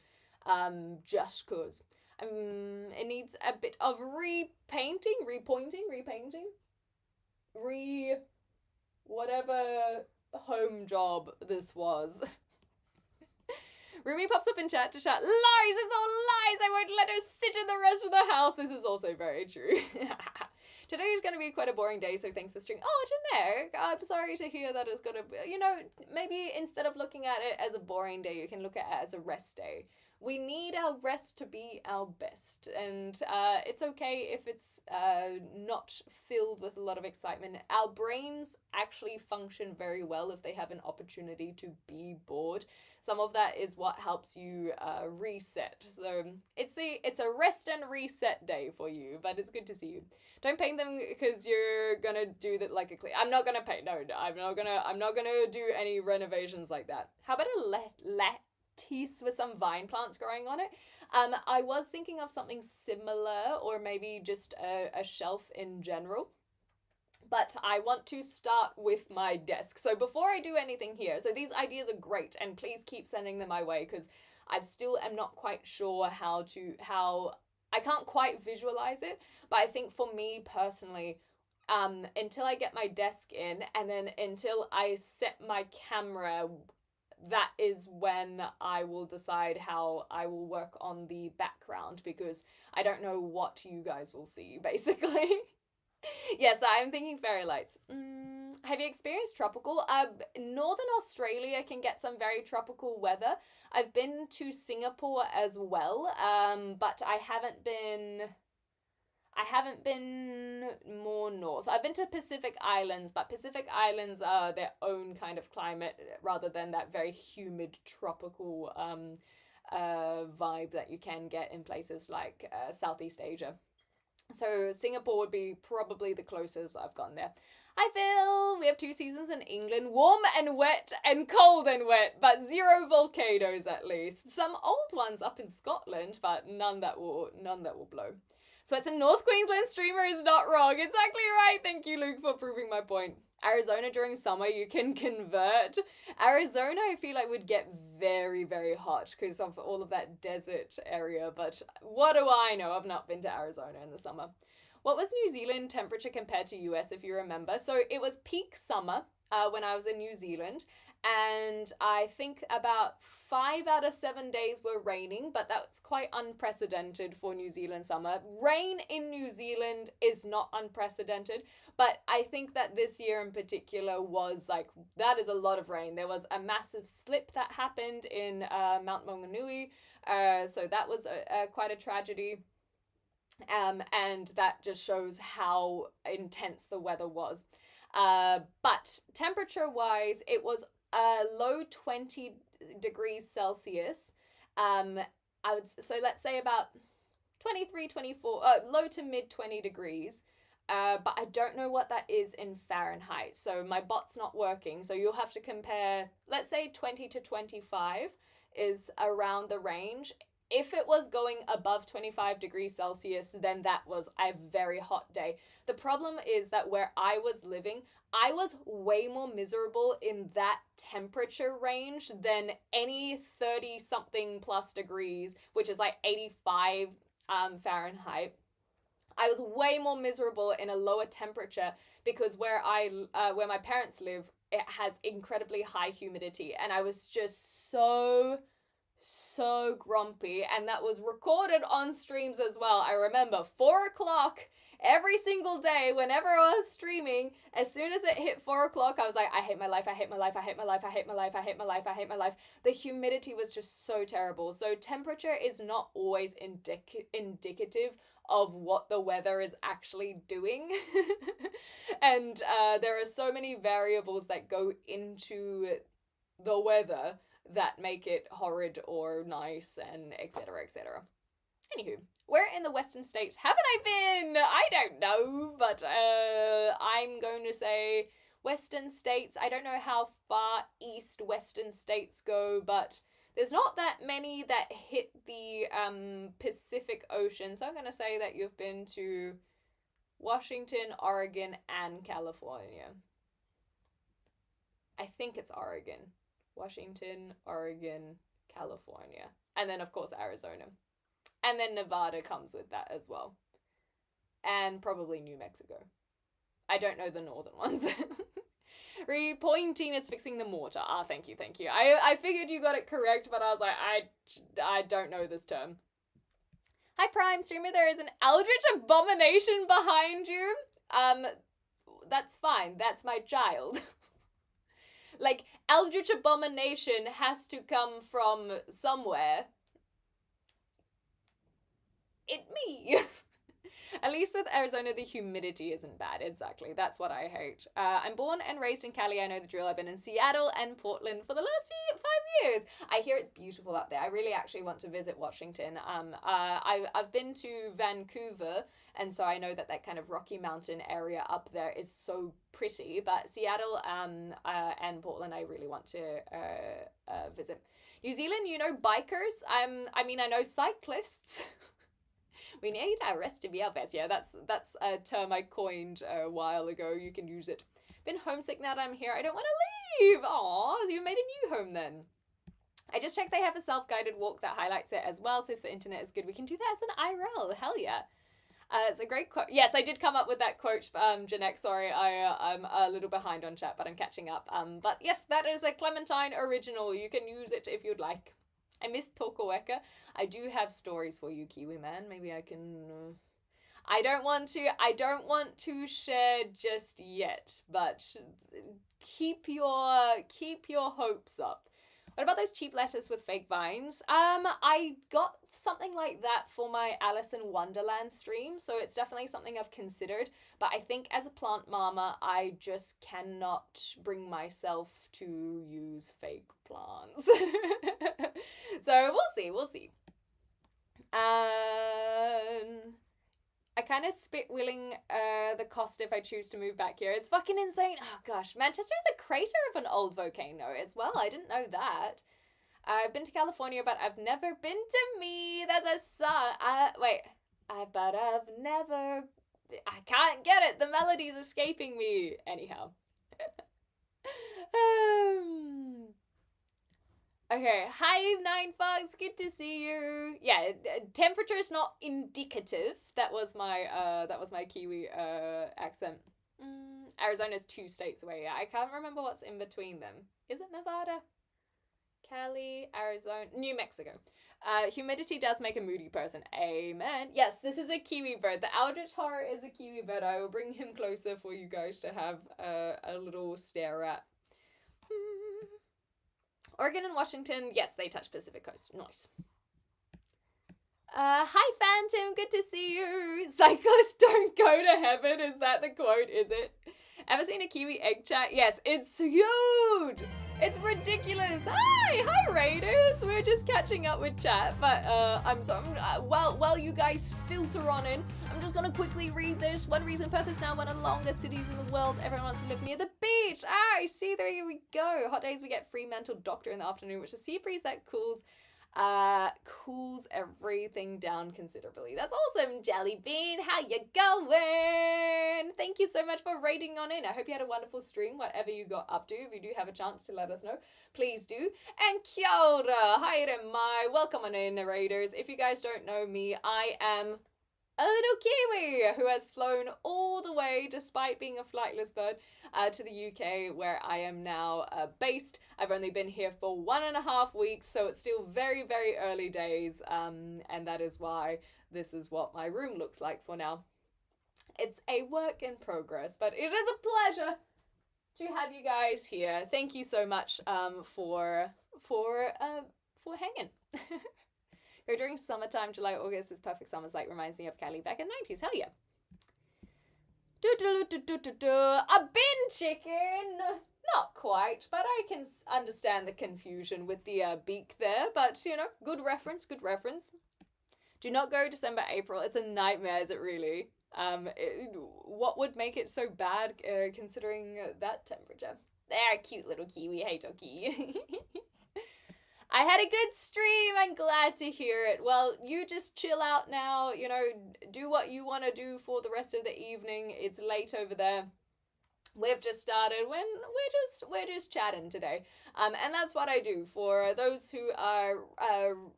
just because. It needs a bit of repainting, whatever home job this was. Rumi pops up in chat to shout, lies, it's all lies, I won't let her sit in the rest of the house. This is also very true. Today is going to be quite a boring day, so thanks for streaming. Oh, generic, I'm sorry to hear that it's going to be, maybe instead of looking at it as a boring day, you can look at it as a rest day. We need our rest to be our best, and it's okay if it's not filled with a lot of excitement. Our brains actually function very well if they have an opportunity to be bored. Some of that is what helps you reset. So it's a rest and reset day for you, but it's good to see you. Don't paint them because you're gonna do that like a clean. I'm not gonna paint. No, I'm not gonna do any renovations like that. How about a lattice with some vine plants growing on it? I was thinking of something similar, or maybe just a shelf in general. But I want to start with my desk. So before I do anything here, so these ideas are great, and please keep sending them my way, because I still am not quite sure how I can't quite visualize it. But I think for me personally, until I get my desk in, and then until I set my camera, that is when I will decide how I will work on the background, because I don't know what you guys will see, basically. Yes, I'm thinking fairy lights. Have you experienced tropical? Northern Australia can get some very tropical weather. I've been to Singapore as well, but I haven't been more north. I've been to Pacific Islands, but Pacific Islands are their own kind of climate rather than that very humid tropical vibe that you can get in places like Southeast Asia. So Singapore would be probably the closest I've gone there. Hi Phil! We have 2 seasons in England, warm and wet and cold and wet, but 0 volcanoes at least. Some old ones up in Scotland, but none that will blow. So it's a North Queensland streamer is not wrong. Exactly right. Thank you, Luke, for proving my point. Arizona during summer, you can convert. Arizona, I feel like would get very, very hot because of all of that desert area. But what do I know? I've not been to Arizona in the summer. What was New Zealand temperature compared to US, if you remember? So it was peak summer when I was in New Zealand. and I think about 5 out of 7 days were raining, but that's quite unprecedented for New Zealand summer. Rain in New Zealand is not unprecedented, but I think that this year in particular was like, that is a lot of rain. There was a massive slip that happened in Mount Maunganui, so that was quite a tragedy. And that just shows how intense the weather was. But temperature wise, it was low 20 degrees Celsius. So let's say about 23, 24, low to mid 20 degrees. But I don't know what that is in Fahrenheit. So my bot's not working. So you'll have to compare, let's say 20 to 25 is around the range. If it was going above 25 degrees Celsius, then that was a very hot day. The problem is that where I was living, I was way more miserable in that temperature range than any 30 something plus degrees, which is like 85 Fahrenheit. I was way more miserable in a lower temperature because where my parents live, it has incredibly high humidity, and I was just so grumpy, and that was recorded on streams as well. I remember 4 o'clock every single day whenever I was streaming. As soon as it hit 4 o'clock, I was like, I hate my life, I hate my life, I hate my life, I hate my life, I hate my life, I hate my life. The humidity was just so terrible. So temperature is not always indicative of what the weather is actually doing. And there are so many variables that go into the weather that make it horrid or nice, and etc, etc. Anywho, where in the Western States haven't I been? I don't know, but I'm going to say Western States. I don't know how far east Western States go, but there's not that many that hit the Pacific Ocean, so I'm going to say that you've been to Washington, Oregon, and California. I think it's Oregon. Washington, Oregon, California, and then of course Arizona, and then Nevada comes with that as well, and probably New Mexico. I don't know the northern ones. Repointing is fixing the mortar. Thank you. I figured you got it correct, but I was like, I don't know this term. Hi Prime Streamer, there is an Eldritch Abomination behind you. That's fine. That's my child. Like, Eldritch Abomination has to come from somewhere. It me. At least with Arizona, the humidity isn't bad. Exactly. That's what I hate. I'm born and raised in Cali. I know the drill. I've been in Seattle and Portland for the last 5 years. I hear it's beautiful up there. I really actually want to visit Washington. I've been to Vancouver, and so I know that kind of Rocky Mountain area up there is so pretty. But Seattle and Portland, I really want to visit. New Zealand, you know, bikers. I mean, I know cyclists. We need our rest to be our best. Yeah, that's a term I coined a while ago. You can use it. Been homesick now that I'm here. I don't want to leave. Aw, so you made a new home then. I just checked they have a self-guided walk that highlights it as well. So if the internet is good, we can do that as an IRL. Hell yeah. It's a great quote. Yes, I did come up with that quote, Janek. Sorry, I'm a little behind on chat, but I'm catching up. But yes, that is a Clementine original. You can use it if you'd like. I miss Tokoweka. I do have stories for you, Kiwi man. Maybe I can. I don't want to share just yet, but keep your hopes up. What about those cheap lettuce with fake vines? I got something like that for my Alice in Wonderland stream, so it's definitely something I've considered. But I think as a plant mama, I just cannot bring myself to use fake plants. So we'll see. I kind of spit-willing the cost if I choose to move back here. It's fucking insane. Oh gosh, Manchester is the crater of an old volcano as well. I didn't know that. I've been to California, but I've never been to me. There's a song. But I've never. I can't get it. The melody's escaping me. Anyhow. Okay, hi 9Fox, good to see you. Yeah, temperature is not indicative. That was my Kiwi accent. Arizona's 2 states away. I can't remember what's in between them. Is it Nevada? Cali, Arizona, New Mexico. Humidity does make a moody person. Amen. Yes, this is a kiwi bird. The Eldritch Horror is a kiwi bird. I will bring him closer for you guys to have a little stare at. Oregon and Washington, yes, they touch Pacific Coast. Nice. Hi Phantom, good to see you. Cyclists don't go to heaven, is that the quote, is it? Ever seen a kiwi egg chat? Yes, it's huge! It's ridiculous! Hi Raiders! We're just catching up with chat, but while you guys filter on in, I'm just gonna quickly read this. One reason Perth is now one of the longest cities in the world. Everyone wants to live near the beach. I see, there we go. Hot days we get Fremantle Doctor in the afternoon, which is a sea breeze that cools everything down considerably. That's awesome, Jelly Bean. How you going? Thank you so much for raiding on in. I hope you had a wonderful stream, whatever you got up to. If you do have a chance to let us know, please do. And kia ora, hi mai, welcome on in, raiders. If you guys don't know me, I am a little Kiwi who has flown all the way, despite being a flightless bird, to the UK, where I am now based. I've only been here for 1.5 weeks, so it's still very, very early days, and that is why this is what my room looks like for now. It's a work in progress, but it is a pleasure to have you guys here. Thank you so much for hanging. Go during summertime, July, August is perfect summers, like reminds me of Cali back in the 90s. Hell yeah. A bin chicken! Not quite, but I can understand the confusion with the beak there. But, you know, good reference, good reference. Do not go December, April. It's a nightmare, is it really? What would make it so bad considering that temperature? They're a cute little kiwi. Hey, Toki. I had a good stream. I'm glad to hear it. Well, you just chill out now, you know, do what you want to do for the rest of the evening. It's late over there. We've just started when we're just chatting today. And that's what I do for those who are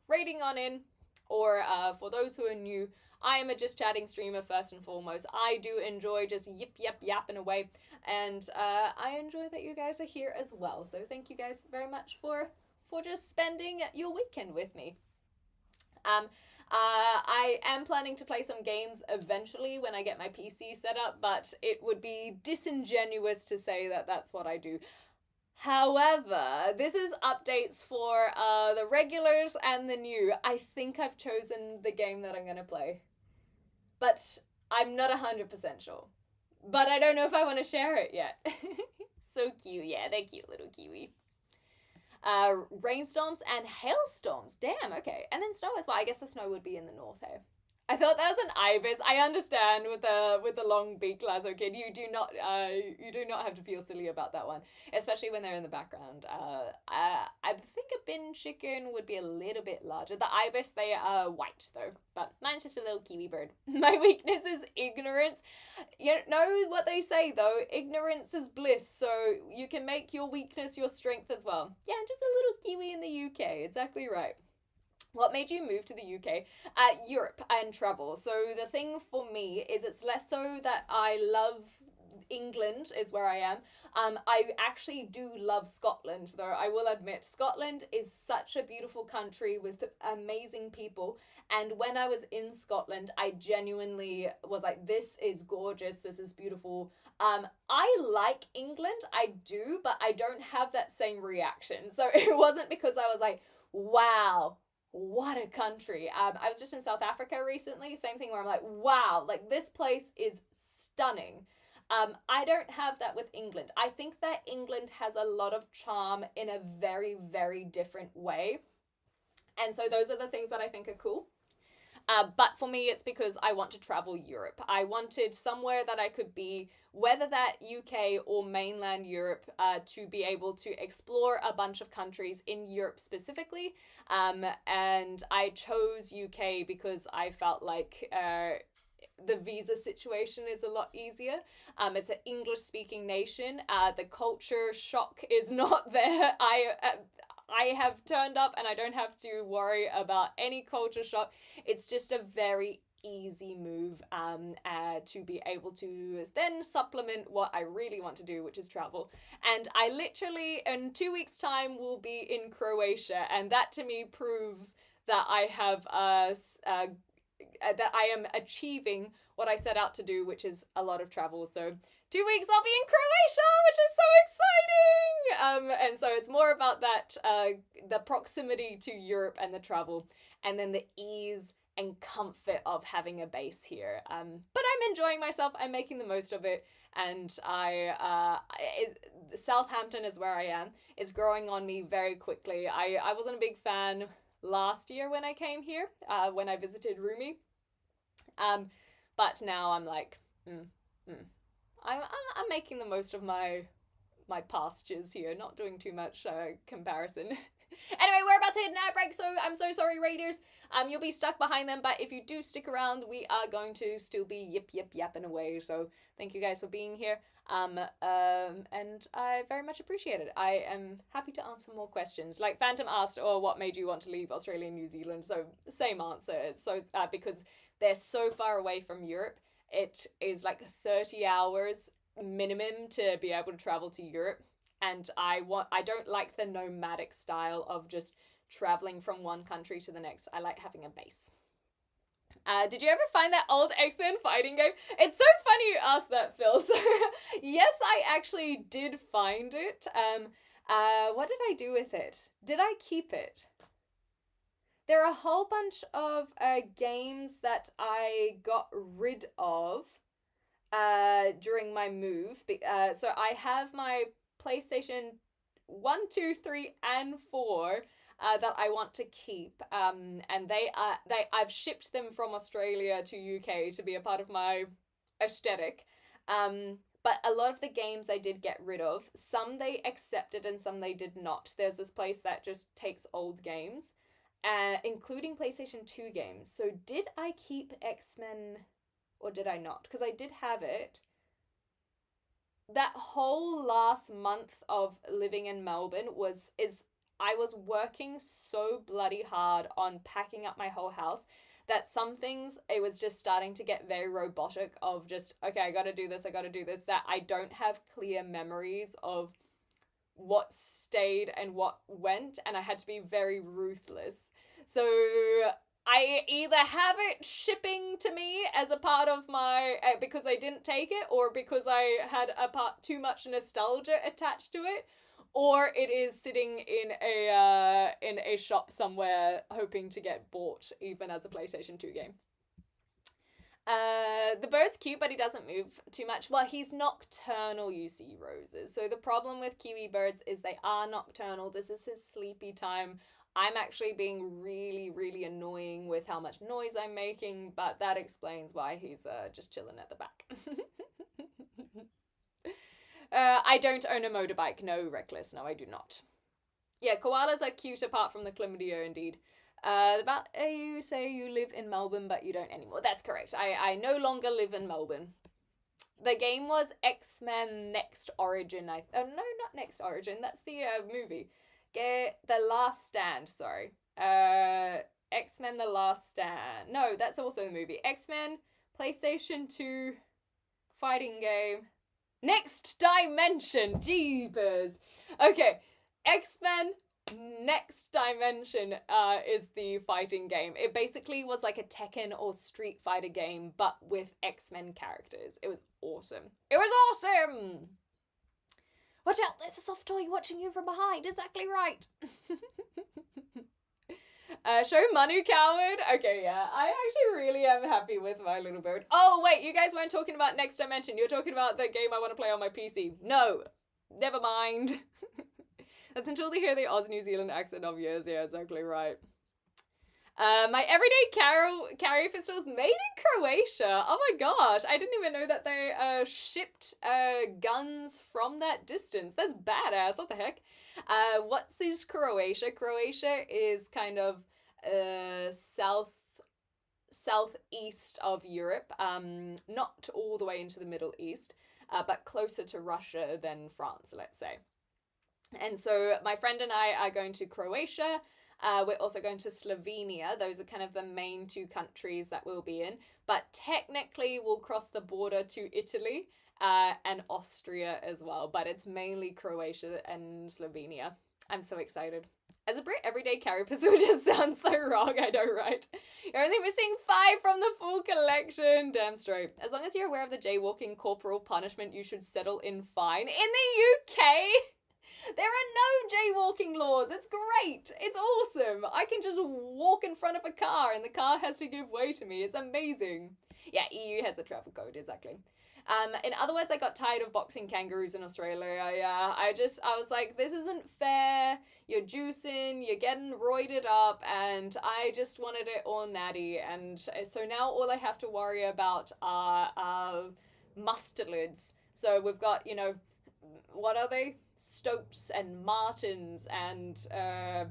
raiding on in, or for those who are new. I am a just chatting streamer first and foremost. I do enjoy just yapping away, and I enjoy that you guys are here as well. So thank you guys very much for just spending your weekend with me. I am planning to play some games eventually when I get my PC set up, but it would be disingenuous to say that that's what I do. However, this is updates for the regulars and the new. I think I've chosen the game that I'm going to play, but I'm not 100% sure. But I don't know if I want to share it yet. So cute. Yeah, they're cute little kiwi. Rainstorms and hailstorms. Damn, okay. And then snow as well. I guess the snow would be in the north, eh? I thought that was an ibis. I understand with the long beak, Lazo Kid. You do not have to feel silly about that one, especially when they're in the background. I think a bin chicken would be a little bit larger. The ibis, they are white though, but mine's just a little kiwi bird. My weakness is ignorance. You know what they say though, ignorance is bliss. So you can make your weakness your strength as well. Yeah, I'm just a little kiwi in the UK. Exactly right. What made you move to the UK? Europe and travel. So the thing for me is it's less so that I love England is where I am. I actually do love Scotland, though I will admit Scotland is such a beautiful country with amazing people. And when I was in Scotland, I genuinely was like, this is gorgeous. This is beautiful. I like England. I do, but I don't have that same reaction. So it wasn't because I was like, wow, what a country. I was just in South Africa recently, same thing where I'm like, wow, like this place is stunning. I don't have that with England. I think that England has a lot of charm in a very, very different way. And so those are the things that I think are cool. But for me, it's because I want to travel Europe. I wanted somewhere that I could be, whether that UK or mainland Europe, to be able to explore a bunch of countries in Europe specifically. And I chose UK because I felt like the visa situation is a lot easier. It's an English-speaking nation. The culture shock is not there. I have turned up and I don't have to worry about any culture shock. It's just a very easy move to be able to then supplement what I really want to do, which is travel. And I literally, in 2 weeks' time, will be in Croatia, and that to me proves that I have that I am achieving what I set out to do, which is a lot of travel. So 2 weeks I'll be in Croatia, which is so exciting. And so it's more about that, the proximity to Europe and the travel, and then the ease and comfort of having a base here. But I'm enjoying myself. I'm making the most of it, and Southampton is where I am. It's growing on me very quickly. I wasn't a big fan last year when I came here, when I visited Rumi. But now I'm like, I'm making the most of my pastures here, not doing too much comparison. Anyway, we're about to hit an ad break, so I'm so sorry, Raiders. You'll be stuck behind them, but if you do stick around, we are going to still be yapping away. So thank you guys for being here. And I very much appreciate it. I am happy to answer more questions. Like Phantom asked, "Oh, what made you want to leave Australia and New Zealand?" So same answer. So because they're so far away from Europe, it is like 30 hours minimum to be able to travel to Europe. And I don't like the nomadic style of just traveling from one country to the next. I like having a base. Did you ever find that old X-Men fighting game? It's so funny you asked that, Phil. So, yes, I actually did find it. What did I do with it? Did I keep it? There are a whole bunch of games that I got rid of during my move. So I have my PlayStation 1, 2, 3, and 4 that I want to keep. And I've shipped them from Australia to UK to be a part of my aesthetic. But a lot of the games I did get rid of. Some they accepted and some they did not. There's this place that just takes old games, including PlayStation 2 games. So did I keep X-Men or did I not? Because I did have it. That whole last month of living in Melbourne I was working so bloody hard on packing up my whole house that some things, it was just starting to get very robotic of just, okay, I gotta do this, that I don't have clear memories of what stayed and what went, and I had to be very ruthless. So I either have it shipping to me as a part of my, because I didn't take it, or because I had too much nostalgia attached to it, or it is sitting in a shop somewhere hoping to get bought, even as a PlayStation 2 game. The bird's cute, but he doesn't move too much. Well, he's nocturnal, you see, Roses. So the problem with kiwi birds is they are nocturnal. This is his sleepy time. I'm actually being really, really annoying with how much noise I'm making, but that explains why he's just chilling at the back. I don't own a motorbike. No, Reckless. No, I do not. Yeah, koalas are cute apart from the chlamydia, indeed. You say you live in Melbourne, but you don't anymore. That's correct. I no longer live in Melbourne. The game was X-Men Next Origin. No, not Next Origin. That's the movie. The Last Stand, sorry. X-Men The Last Stand. No, that's also the movie. X-Men, PlayStation 2, fighting game. Next Dimension! Jeepers! Okay, X-Men Next Dimension is the fighting game. It basically was like a Tekken or Street Fighter game, but with X-Men characters. It was awesome. It was awesome! Watch out, there's a soft toy watching you from behind. Exactly right. Show Manu Coward. Okay, yeah. I actually really am happy with My Little Bird. Oh, wait, you guys weren't talking about Next Dimension. You're talking about the game I want to play on my PC. No, never mind. That's until they hear the Oz New Zealand accent of yours. Yeah, exactly right. My everyday carry pistols made in Croatia. Oh my gosh, I didn't even know that they shipped guns from that distance. That's badass. What the heck? What's is Croatia? Croatia is kind of southeast of Europe. Not all the way into the Middle East, but closer to Russia than France, let's say. And so my friend and I are going to Croatia We're also going to Slovenia. Those are kind of the main two countries that we'll be in. But technically, we'll cross the border to Italy and Austria as well. But it's mainly Croatia and Slovenia. I'm so excited. As a Brit, everyday carapace just sounds so wrong, I know, right? You're only missing 5 from the full collection. Damn straight. As long as you're aware of the jaywalking corporal punishment, you should settle in fine. In the UK, there are no jaywalking laws. It's great. It's awesome. I can just walk in front of a car and the car has to give way to me. It's amazing. Yeah, EU has the travel code, exactly. In other words, I got tired of boxing kangaroos in Australia. I was like, this isn't fair. You're juicing, you're getting roided up, and I just wanted it all natty. And so now all I have to worry about are mustelids. So we've got, what are they? Stoats and martins and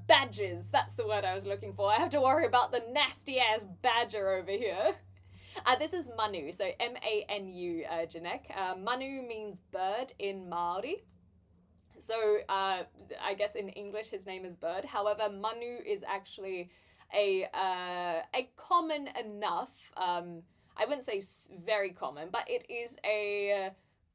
badgers. That's the word I was looking for. I have to worry about the nasty ass badger over here. This is Manu, so M-A-N-U, Janek. Manu means bird in Māori. So I guess in English his name is Bird. However, Manu is actually a common enough, I wouldn't say very common, but it is a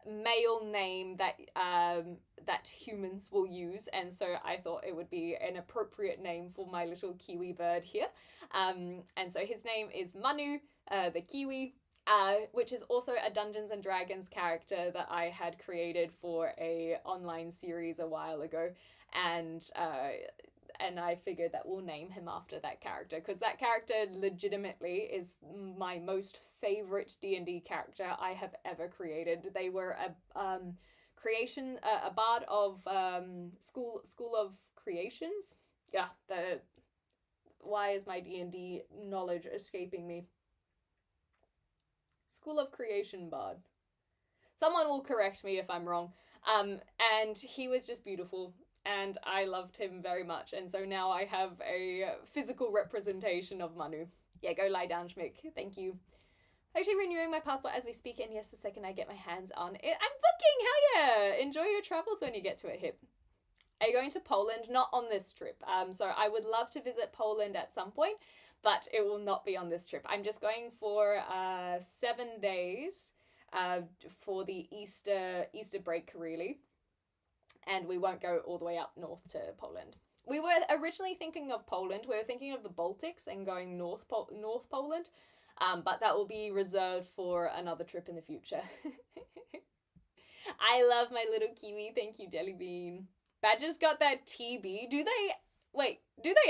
male name that humans will use, and so I thought it would be an appropriate name for my little Kiwi bird here. And so his name is Manu, the Kiwi, which is also a Dungeons and Dragons character that I had created for a online series a while ago, and I figured that we'll name him after that character, because that character legitimately is my most favorite D&D character I have ever created. They were a creation, a bard of School of Creations. Yeah, why is my D&D knowledge escaping me? School of Creation bard. Someone will correct me if I'm wrong. And he was just beautiful, and I loved him very much, and so now I have a physical representation of Manu. Yeah, go lie down, Schmick. Thank you. Actually renewing my passport as we speak, and yes, the second I get my hands on it, I'm booking! Hell yeah! Enjoy your travels when you get to it, hip. Are you going to Poland? Not on this trip. So I would love to visit Poland at some point, but it will not be on this trip. I'm just going for 7 days for the Easter break, really. And we won't go all the way up north to Poland. We were originally thinking of Poland. We were thinking of the Baltics and going North Poland. But that will be reserved for another trip in the future. I love my little Kiwi. Thank you, Jellybean. Badgers got that TB. Do they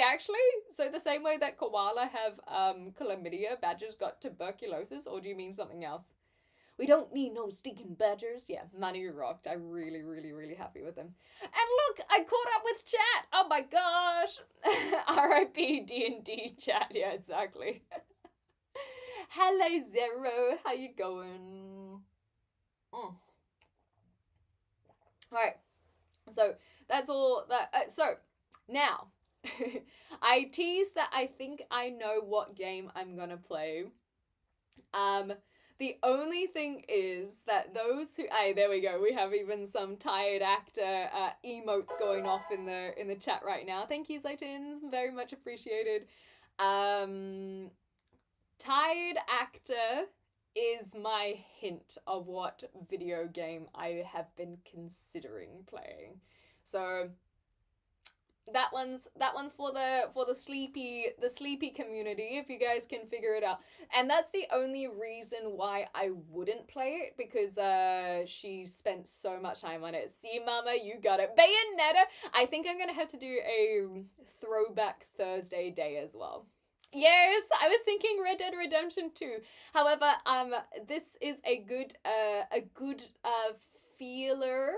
actually? So the same way that koala have chlamydia, badgers got tuberculosis, or do you mean something else? We don't need no stinking badgers. Yeah, Manu rocked. I'm really, really, really happy with him. And look, I caught up with chat. Oh my gosh. R.I.P. D&D chat. Yeah, exactly. Hello, Zero. How you going? Alright. So, that's all that... so, now... I teased that I think I know what game I'm gonna play. The only thing is that those who... there we go. We have even some tired actor emotes going off in the chat right now. Thank you, Zaytins. Very much appreciated. Tired actor is my hint of what video game I have been considering playing. So... That one's for the sleepy community, if you guys can figure it out. And that's the only reason why I wouldn't play it, because she spent so much time on it. See, Mama, you got it. Bayonetta! I think I'm gonna have to do a throwback Thursday day as well. Yes, I was thinking Red Dead Redemption 2. However, this is a good feeler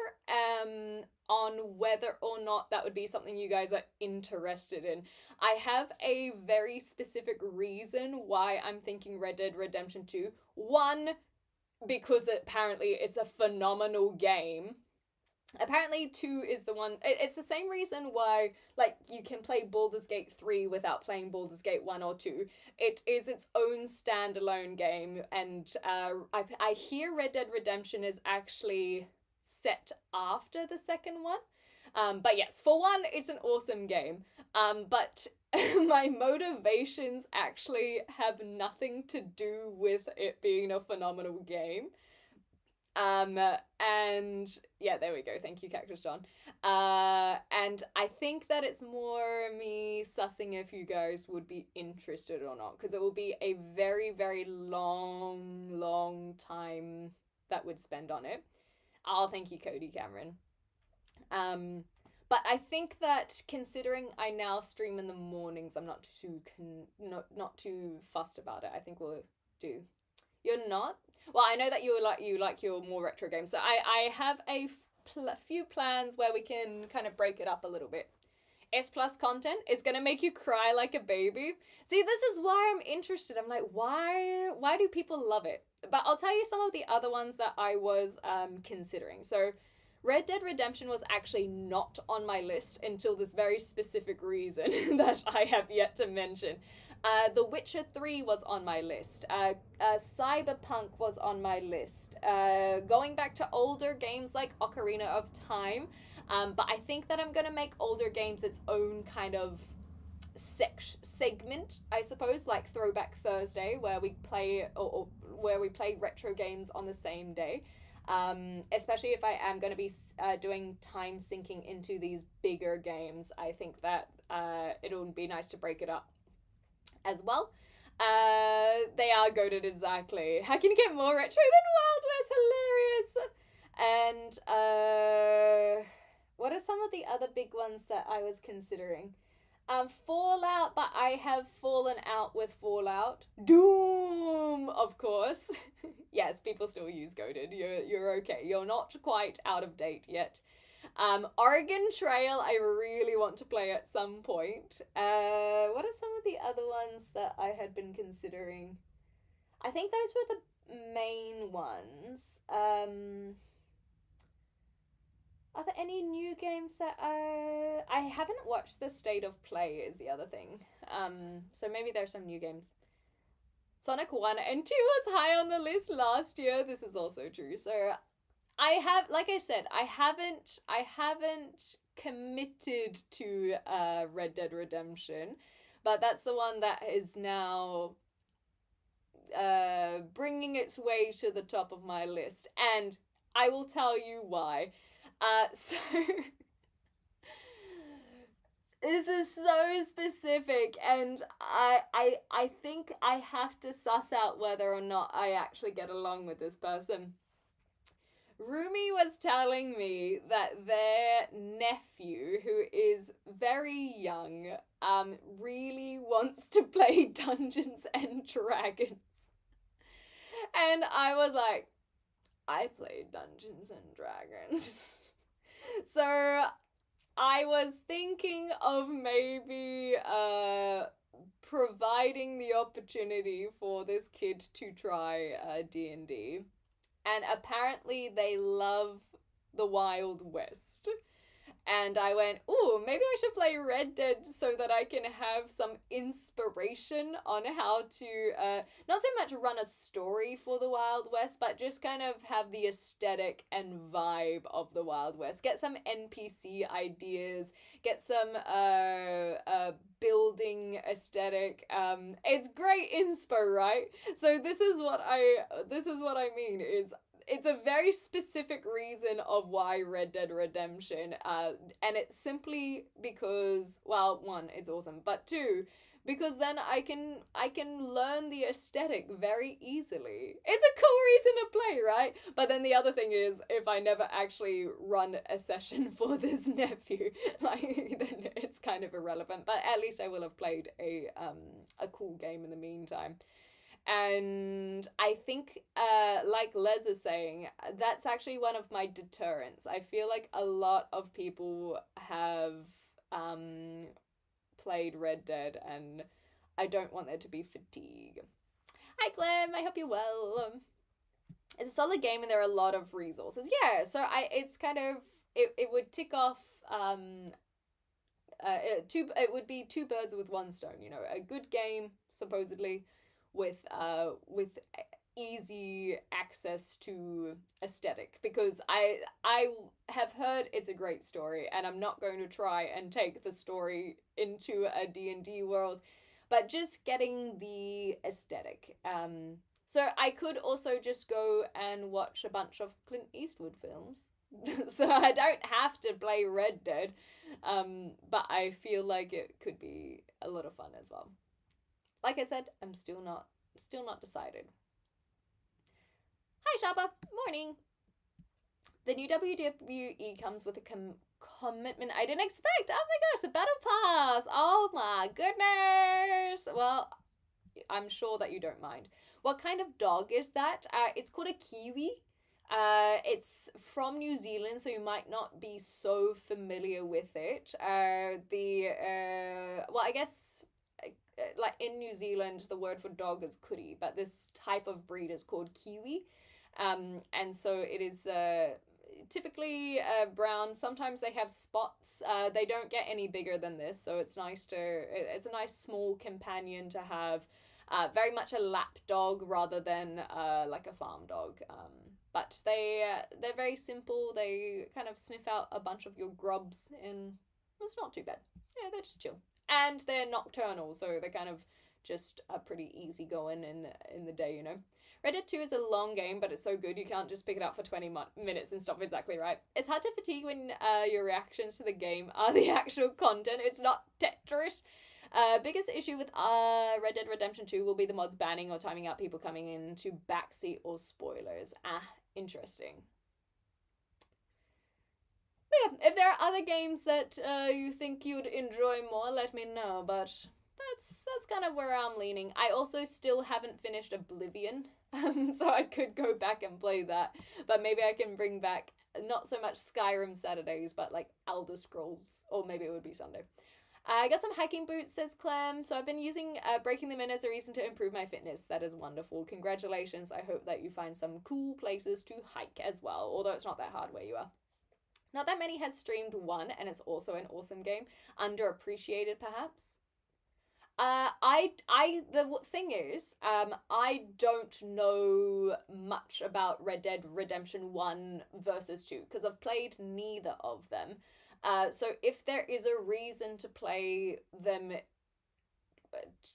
on whether or not that would be something you guys are interested in. I have a very specific reason why I'm thinking Red Dead Redemption 2. One, because apparently it's a phenomenal game. Apparently 2 is the one... It's the same reason why, like, you can play Baldur's Gate 3 without playing Baldur's Gate 1 or 2. It is its own standalone game, and I hear Red Dead Redemption is actually set after the second one. But yes, for one, it's an awesome game. But my motivations actually have nothing to do with it being a phenomenal game. And yeah, there we go. Thank you, Cactus John. And I think that it's more me sussing if you guys would be interested or not, because it will be a very, very long time that would spend on it. Oh, thank you, Cody Cameron. Um, but I think that considering I now stream in the mornings, I'm not too fussed about it. I think we'll do. You're not? Well, I know that you like your more retro games. So I have a few plans where we can kind of break it up a little bit. S plus content is gonna make you cry like a baby. See, this is why I'm interested. I'm like, why do people love it? But I'll tell you some of the other ones that I was considering. So Red Dead Redemption was actually not on my list until this very specific reason that I have yet to mention. The Witcher 3 was on my list. Cyberpunk was on my list. Going back to older games like Ocarina of Time. But I think that I'm going to make older games its own kind of segment, I suppose, like Throwback Thursday, where we play or where we play retro games on the same day. Especially if I am going to be doing time syncing into these bigger games, I think that it'll be nice to break it up as well. They are goated, exactly. How can you get more retro than Wild West? Hilarious. And what are some of the other big ones that I was considering? Fallout, but I have fallen out with Fallout. Doom, of course. Yes, people still use goated. You're okay. You're not quite out of date yet. Oregon Trail, I really want to play at some point. What are some of the other ones that I had been considering? I think those were the main ones. Are there any new games that I haven't watched the state of play is the other thing. So maybe there's some new games. Sonic 1 and 2 was high on the list last year. This is also true. So I have, like I said, I haven't committed to Red Dead Redemption, but that's the one that is now bringing its way to the top of my list, and I will tell you why. So this is so specific, and I think I have to suss out whether or not I actually get along with this person. Rumi was telling me that their nephew, who is very young, really wants to play Dungeons and Dragons. And I was like, I played Dungeons and Dragons. So I was thinking of maybe providing the opportunity for this kid to try D&D. And apparently they love the Wild West. And I went, ooh, maybe I should play Red Dead so that I can have some inspiration on how to, not so much run a story for the Wild West, but just kind of have the aesthetic and vibe of the Wild West. Get some NPC ideas, get some building aesthetic. It's great inspo, right? So this is what I mean is it's a very specific reason of why Red Dead Redemption, and it's simply because, well, one, it's awesome, but two, because then I can learn the aesthetic very easily. It's a cool reason to play, right? But then the other thing is, if I never actually run a session for this nephew, like, then it's kind of irrelevant. But at least I will have played a cool game in the meantime. And I think, like Les is saying, that's actually one of my deterrents. I feel like a lot of people have played Red Dead, and I don't want there to be fatigue. Hi, Clem. I hope you're well. It's a solid game, and there are a lot of resources. Yeah, so it's kind of it would tick off. It would be two birds with one stone. You know, a good game supposedly with easy access to aesthetic, because I have heard it's a great story, and I'm not going to try and take the story into a D&D world, but just getting the aesthetic. So I could also just go and watch a bunch of Clint Eastwood films. So I don't have to play Red Dead. But I feel like it could be a lot of fun as well. Like I said, I'm still not decided. Hi Shabba, morning. The new WWE comes with a commitment I didn't expect. Oh my gosh, the Battle Pass. Oh my goodness. Well, I'm sure that you don't mind. What kind of dog is that? It's called a Kiwi. It's from New Zealand, so you might not be so familiar with it. Well, I guess like in New Zealand, the word for dog is kuri, but this type of breed is called Kiwi. And so it is typically brown. Sometimes they have spots. They don't get any bigger than this, so it's it's a nice small companion to have. Very much a lap dog rather than like a farm dog. But they're very simple. They kind of sniff out a bunch of your grubs, and it's not too bad. Yeah, they're just chill, and they're nocturnal, so they're kind of just pretty easy going in the day, you know. Red Dead 2 is a long game, but it's so good you can't just pick it up for 20 minutes and stop exactly right. It's hard to fatigue when your reactions to the game are the actual content. It's not Tetris. Biggest issue with Red Dead Redemption 2 will be the mods banning or timing out people coming into backseat or spoilers. Interesting. But yeah, if there are other games that you think you'd enjoy more, let me know. But that's kind of where I'm leaning. I also still haven't finished Oblivion, so I could go back and play that. But maybe I can bring back not so much Skyrim Saturdays, but like Elder Scrolls, or maybe it would be Sunday. I got some hiking boots, says Clem, so I've been using breaking them in as a reason to improve my fitness. That is wonderful. Congratulations. I hope that you find some cool places to hike as well, although it's not that hard where you are. Not that many has streamed one, and it's also an awesome game. Underappreciated, perhaps. The thing is, I don't know much about Red Dead Redemption 1 versus 2, because I've played neither of them. So if there is a reason to play them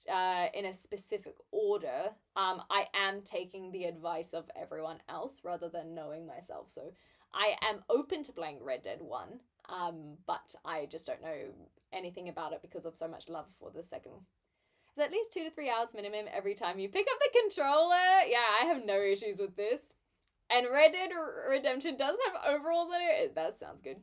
in a specific order, I am taking the advice of everyone else rather than knowing myself. So I am open to playing Red Dead 1, but I just don't know anything about it because of so much love for the second one. It's at least 2 to 3 hours minimum every time you pick up the controller. Yeah, I have no issues with this. And Red Dead Redemption does have overalls in it. That sounds good.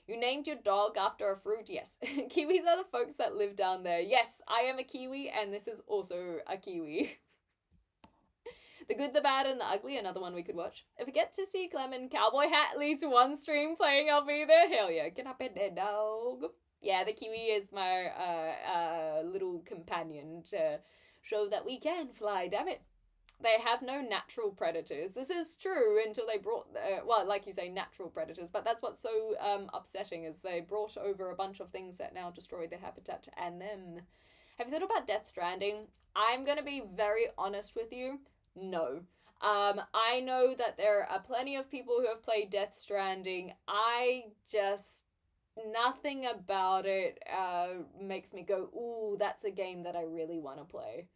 You named your dog after a fruit? Yes. Kiwis are the folks that live down there. Yes, I am a Kiwi, and this is also a Kiwi. The Good, the Bad, and the Ugly, another one we could watch. If we get to see Clem in cowboy hat at least one stream playing, I'll be there. Hell yeah, get up in there, dog. Yeah, the Kiwi is my little companion to show that we can fly, damn it. They have no natural predators. This is true until they brought, well, like you say, natural predators. But that's what's so upsetting is they brought over a bunch of things that now destroy their habitat and them. Have you thought about Death Stranding? I'm going to be very honest with you. No. I know that there are plenty of people who have played Death Stranding. Nothing about it makes me go, ooh, that's a game that I really want to play.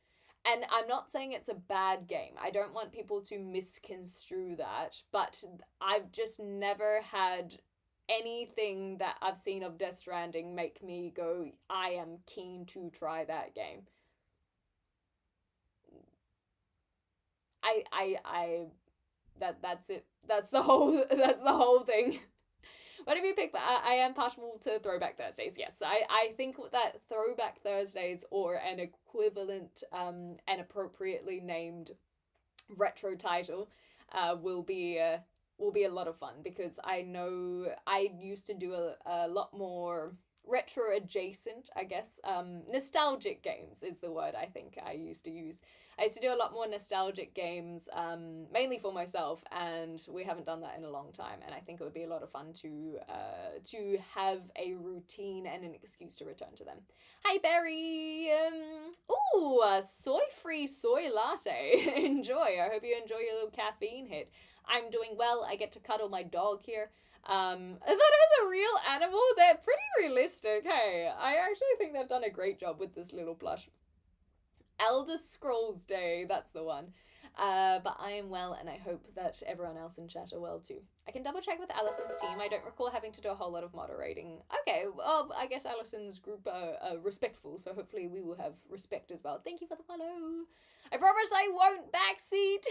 And I'm not saying it's a bad game. I don't want people to misconstrue that. But I've just never had anything that I've seen of Death Stranding make me go, I am keen to try that game. That's it. That's the whole thing. What have you picked? I am partial to Throwback Thursdays. Yes, I think that Throwback Thursdays or an equivalent and appropriately named retro title will be a lot of fun, because I know I used to do a lot more retro adjacent, I guess. Nostalgic games is the word I think I used to use. I used to do a lot more nostalgic games, mainly for myself, and we haven't done that in a long time. And I think it would be a lot of fun to have a routine and an excuse to return to them. Hi, Barry. Soy-free soy latte. Enjoy. I hope you enjoy your little caffeine hit. I'm doing well. I get to cuddle my dog here. I thought it was a real animal. They're pretty realistic. Hey, I actually think they've done a great job with this little plush. Elder Scrolls Day, that's the one. But I am well, and I hope that everyone else in chat are well too. I can double check with Allison's team. I don't recall having to do a whole lot of moderating. Okay, well, I guess Allison's group are respectful, so hopefully we will have respect as well. Thank you for the follow. I promise I won't backseat.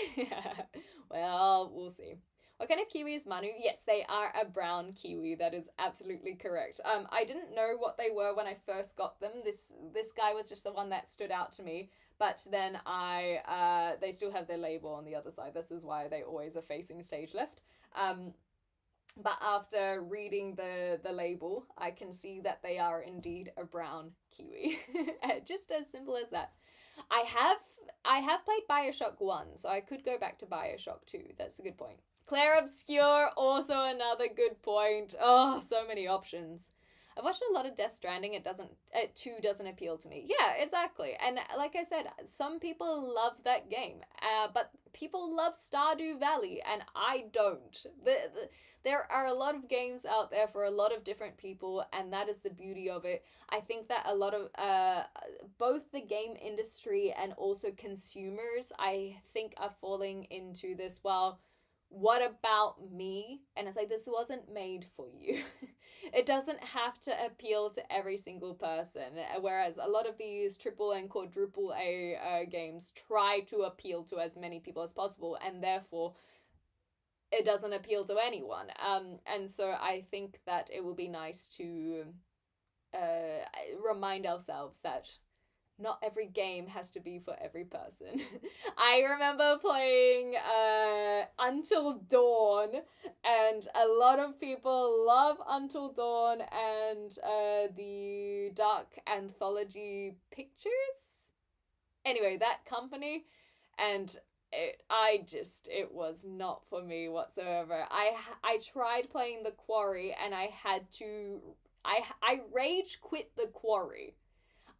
Well, we'll see. What kind of kiwi is Manu? Yes, they are a brown kiwi. That is absolutely correct. I didn't know what they were when I first got them. This guy was just the one that stood out to me. But then they still have their label on the other side. This is why they always are facing stage left. But after reading the label, I can see that they are indeed a brown kiwi. Just as simple as that. I have played BioShock 1, so I could go back to BioShock 2. That's a good point. Claire Obscure, also another good point. Oh, so many options. I've watched a lot of Death Stranding. It too doesn't appeal to me. Yeah, exactly. And like I said, some people love that game, but people love Stardew Valley, and I don't. There are a lot of games out there for a lot of different people, and that is the beauty of it. I think that a lot of both the game industry and also consumers, I think, are falling into this, well, what about me? And it's like, this wasn't made for you. It doesn't have to appeal to every single person. Whereas a lot of these triple and quadruple A games try to appeal to as many people as possible, and therefore it doesn't appeal to anyone. And so I think that it will be nice to remind ourselves that not every game has to be for every person. I remember playing Until Dawn, and a lot of people love Until Dawn and the Dark Anthology Pictures. Anyway, that company, and it was not for me whatsoever. I tried playing The Quarry, and I rage quit The Quarry.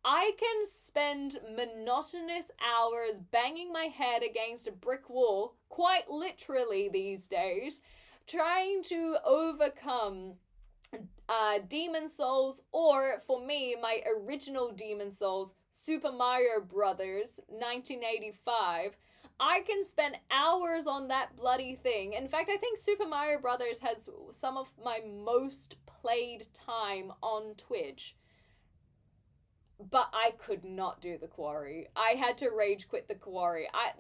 I can spend monotonous hours banging my head against a brick wall, quite literally these days, trying to overcome Demon Souls, or for me, my original Demon Souls, Super Mario Brothers 1985. I can spend hours on that bloody thing. In fact, I think Super Mario Brothers has some of my most played time on Twitch. But I could not do The Quarry. I had to rage quit The Quarry. I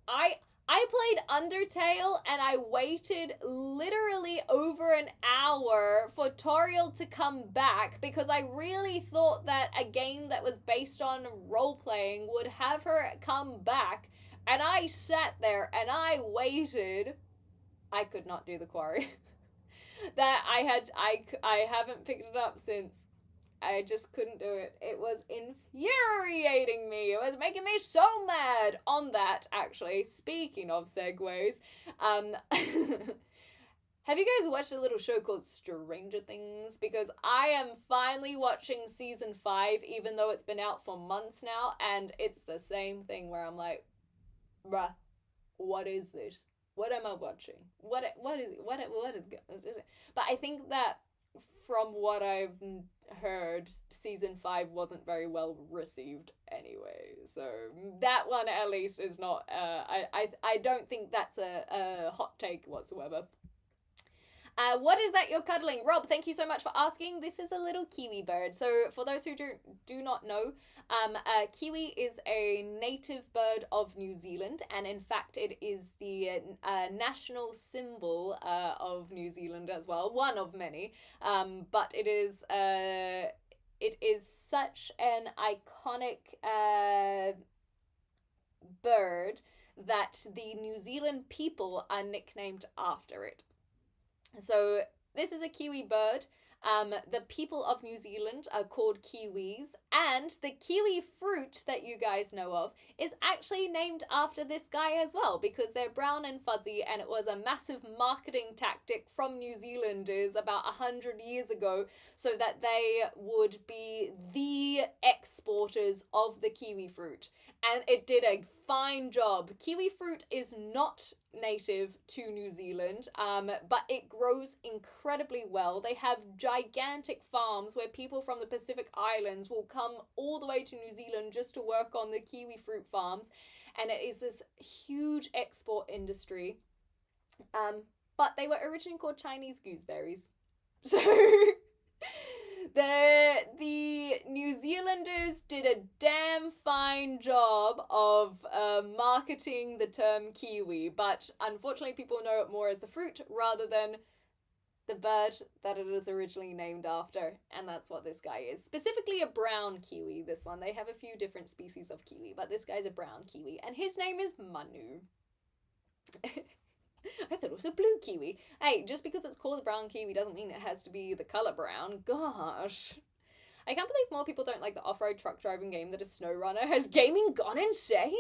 played Undertale, and I waited literally over an hour for Toriel to come back because I really thought that a game that was based on role-playing would have her come back, and I sat there and I waited. I could not do The Quarry. I haven't picked it up since. I just couldn't do it. It was infuriating me. It was making me so mad. On that, actually, speaking of segues, have you guys watched a little show called Stranger Things? Because I am finally watching season 5, even though it's been out for months now, and it's the same thing where I'm like, bruh, what is this? What am I watching? What is But I think that from what I've heard, season 5 wasn't very well received anyway, so that one at least is not I don't think that's a hot take whatsoever. What is that you're cuddling? Rob, thank you so much for asking. This is a little kiwi bird. So for those who do not know, kiwi is a native bird of New Zealand, and in fact it is the national symbol of New Zealand as well, one of many, but it is such an iconic bird that the New Zealand people are nicknamed after it. So this is a kiwi bird. The people of New Zealand are called Kiwis, and the kiwi fruit that you guys know of is actually named after this guy as well, because they're brown and fuzzy, and it was a massive marketing tactic from New Zealanders about 100 years ago so that they would be the exporters of the kiwi fruit. And it did a fine job. Kiwi fruit is not native to New Zealand, but it grows incredibly well. They have gigantic farms where people from the Pacific Islands will come all the way to New Zealand just to work on the kiwi fruit farms, and it is this huge export industry. But they were originally called Chinese gooseberries. So the New Zealanders did a damn fine job of marketing the term kiwi, but unfortunately people know it more as the fruit rather than the bird that it is originally named after, and that's what this guy is. Specifically a brown kiwi, this one. They have a few different species of kiwi, but this guy's a brown kiwi, and his name is Manu. I thought it was a blue kiwi. Hey, just because it's called a brown kiwi doesn't mean it has to be the colour brown. Gosh. I can't believe more people don't like the off-road truck driving game that is SnowRunner. Has gaming gone insane?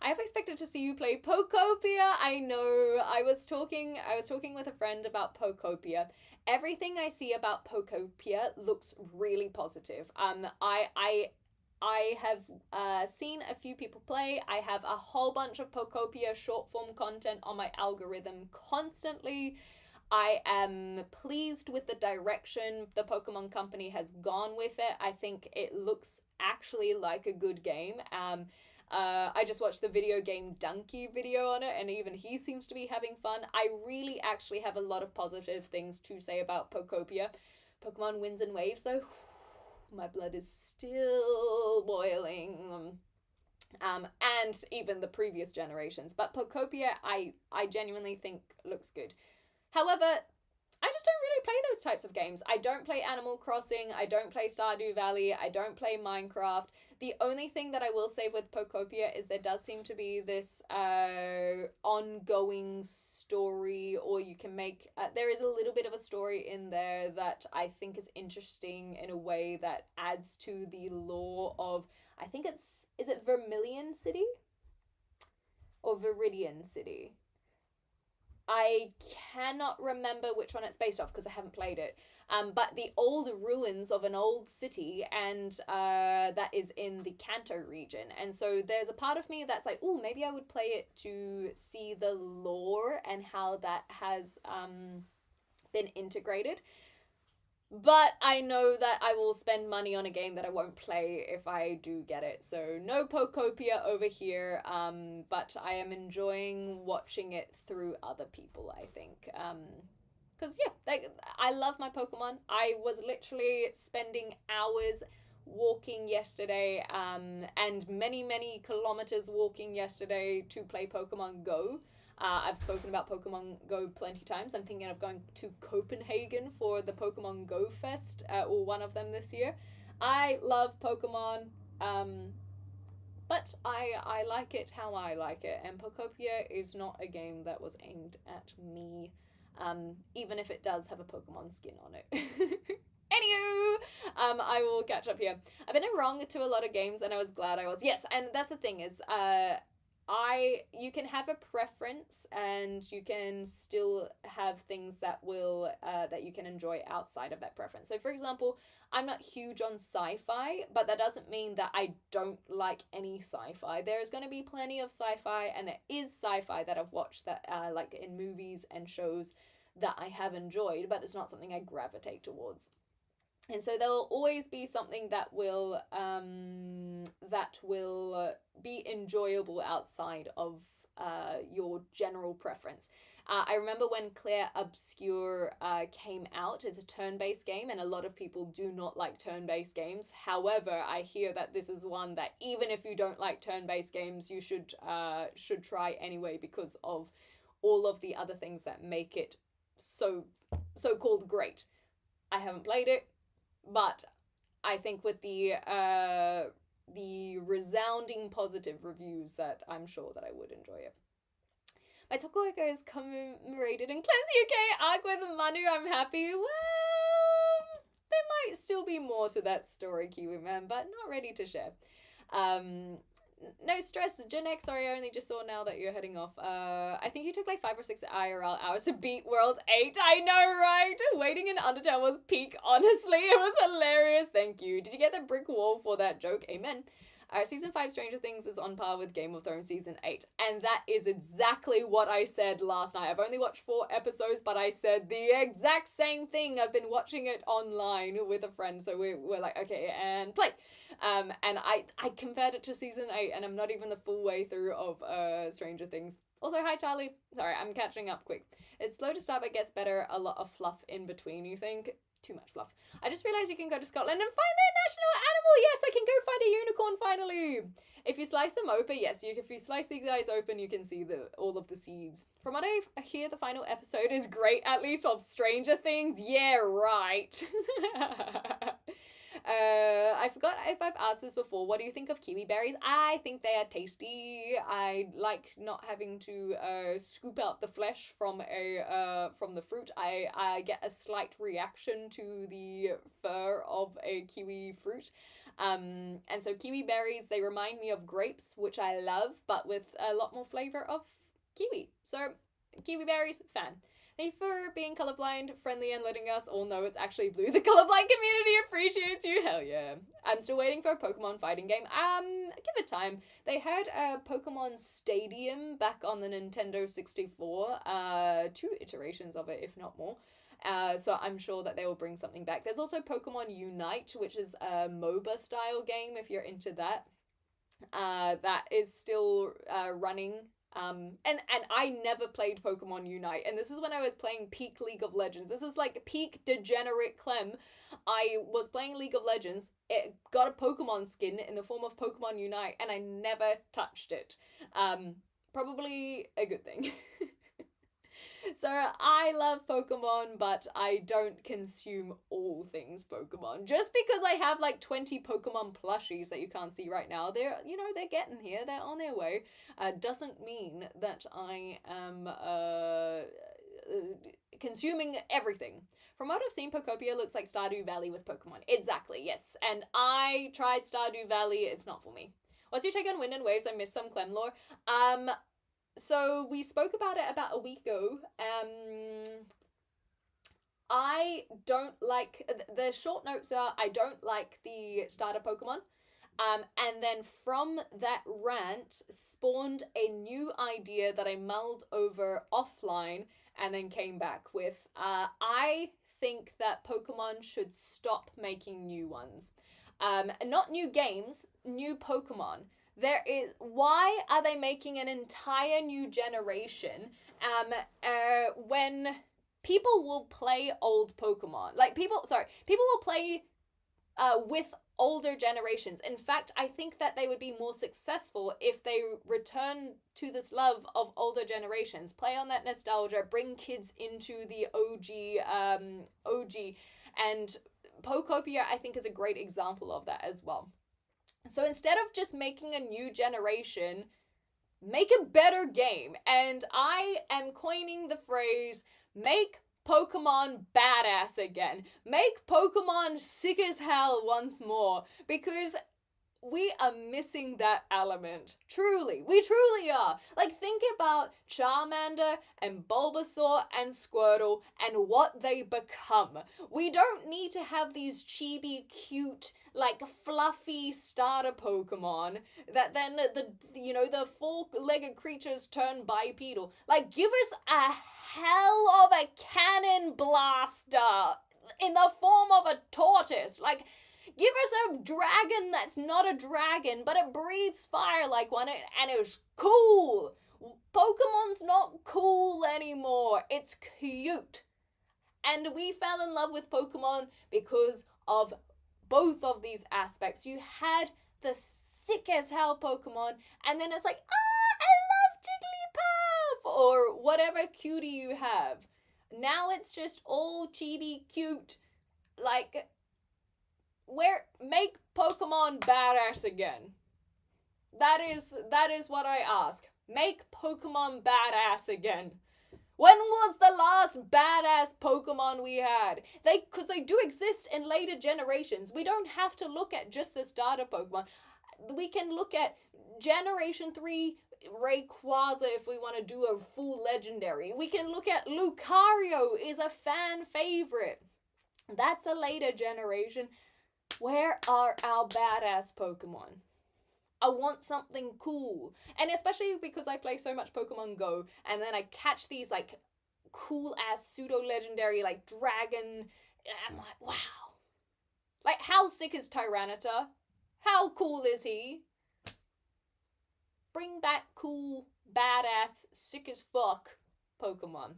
I have expected to see you play Pokopia. I know. I was talking with a friend about Pokopia. Everything I see about Pokopia looks really positive. I have seen a few people play. I have a whole bunch of Pokopia short form content on my algorithm constantly. I am pleased with the direction the Pokemon Company has gone with it. I think it looks actually like a good game. I just watched the Video Game Donkey video on it, and even he seems to be having fun. I really actually have a lot of positive things to say about Pokopia. Pokemon Winds and Waves, though, my blood is still boiling. And even the previous generations. But Pokopia, I genuinely think looks good. However, I just don't really play those types of games. I don't play Animal Crossing, I don't play Stardew Valley, I don't play Minecraft. The only thing that I will say with Pokopia is there does seem to be this ongoing story, or you can make... there is a little bit of a story in there that I think is interesting in a way that adds to the lore of... I think it's... Is it Vermilion City? Or Viridian City? I cannot remember which one it's based off because I haven't played it. But the old ruins of an old city, and that is in the Kanto region. And so there's a part of me that's like, oh, maybe I would play it to see the lore and how that has been integrated. But I know that I will spend money on a game that I won't play if I do get it. So no Pokopia over here, but I am enjoying watching it through other people, I think. Because, yeah, I love my Pokemon. I was literally spending hours walking yesterday, and many, many kilometers walking yesterday to play Pokemon Go. I've spoken about Pokemon Go plenty times. I'm thinking of going to Copenhagen for the Pokemon Go Fest, or one of them this year. I love Pokemon, but I like it how I like it, and Pokopia is not a game that was aimed at me, even if it does have a Pokemon skin on it. Anywho, I will catch up here. I've been wrong to a lot of games, and I was glad I was. Yes, and that's the thing is, you can have a preference, and you can still have things that will that you can enjoy outside of that preference. So for example, I'm not huge on sci-fi, but that doesn't mean that I don't like any sci-fi. There's going to be plenty of sci-fi, and there is sci-fi that I've watched that like in movies and shows that I have enjoyed, but it's not something I gravitate towards. And so there will always be something that will be enjoyable outside of your general preference. I remember when Clair Obscur came out as a turn-based game, and a lot of people do not like turn-based games. However, I hear that this is one that even if you don't like turn-based games, you should try anyway, because of all of the other things that make it so-called great. I haven't played it, but I think with the resounding positive reviews that I'm sure that I would enjoy it. My Tokuoka is commemorated in Clem's UK Aqua the Manu. I'm happy. Well, still be more to that story, Kiwi Man, but not ready to share. No stress, Janek, sorry, I only just saw now that you're heading off. I think you took like 5 or 6 IRL hours to beat World 8. I know, right? Waiting in Undertale was peak, honestly. It was hilarious, thank you. Did you get the brick wall for that joke? Amen. Season 5 Stranger Things is on par with Game of Thrones Season 8. And that is exactly what I said last night. I've only watched 4 episodes, but I said the exact same thing. I've been watching it online with a friend, so we're like, okay, and play. And I compared it to Season 8, and I'm not even the full way through of Stranger Things. Also, hi Charlie. Sorry, I'm catching up quick. It's slow to start, but gets better. A lot of fluff in between, you think? Too much fluff. I just realised you can go to Scotland and find their national animal. Yes, I can go find a unicorn finally. If you slice them open, yes, if you slice these guys open, you can see all of the seeds. From what I hear, the final episode is great, at least of Stranger Things. Yeah, right. I forgot if I've asked this before. What do you think of kiwi berries? I think they are tasty. I like not having to scoop out the flesh from the fruit. I get a slight reaction to the fur of a kiwi fruit. And so kiwi berries, they remind me of grapes, which I love, but with a lot more flavor of kiwi. So kiwi berries, fan. Thank you for being colorblind, friendly, and letting us all know it's actually blue. The colorblind community appreciates you. Hell yeah. I'm still waiting for a Pokemon fighting game. Give it time. They had a Pokemon Stadium back on the Nintendo 64. 2 iterations of it, if not more. So I'm sure that they will bring something back. There's also Pokemon Unite, which is a MOBA style game, if you're into that. That is still running. And I never played Pokemon Unite, and this is when I was playing peak League of Legends. This is like peak degenerate Clem. I was playing League of Legends, it got a Pokemon skin in the form of Pokemon Unite, and I never touched it. Probably a good thing. So I love Pokemon, but I don't consume all things Pokemon. Just because I have like 20 Pokemon plushies that you can't see right now, they're getting here, they're on their way, doesn't mean that I am consuming everything. From what I've seen, Pokopia looks like Stardew Valley with Pokemon. Exactly, yes. And I tried Stardew Valley, it's not for me. What's your take on Wind and Waves? I missed some Clem lore. So we spoke about it about a week ago. I don't like, the short notes are, I don't like the starter Pokemon. And then from that rant spawned a new idea that I mulled over offline and then came back with. I think that Pokemon should stop making new ones. Not new games, new Pokemon. Why are they making an entire new generation when people will play old Pokemon? Like people will play with older generations. In fact, I think that they would be more successful if they return to this love of older generations, play on that nostalgia, bring kids into the OG, and Pokopia I think is a great example of that as well. So instead of just making a new generation, make a better game. And I am coining the phrase, make Pokemon badass again. Make Pokemon sick as hell once more. Because we are missing that element. Truly. We truly are. Like, think about Charmander and Bulbasaur and Squirtle and what they become. We don't need to have these chibi, cute, like, fluffy starter Pokemon that then, the four-legged creatures turn bipedal. Like, give us a hell of a cannon blaster in the form of a tortoise. Like, give us a dragon that's not a dragon, but it breathes fire like one, and it's cool. Pokemon's not cool anymore. It's cute. And we fell in love with Pokemon because of both of these aspects. You had the sick as hell Pokemon, and then it's like, I love Jigglypuff, or whatever cutie you have. Now it's just all chibi cute. Like, make Pokemon badass again. That is what I ask. Make Pokemon badass again. When was the last badass Pokemon we had? Because they do exist in later generations. We don't have to look at just the starter Pokemon. We can look at Generation 3 Rayquaza if we want to do a full legendary. We can look at Lucario is a fan favorite. That's a later generation. Where are our badass Pokemon? I want something cool. And especially because I play so much Pokemon Go, and then I catch these like cool ass pseudo legendary like dragon. I'm like, wow. Like, how sick is Tyranitar? How cool is he? Bring back cool, badass, sick as fuck Pokemon.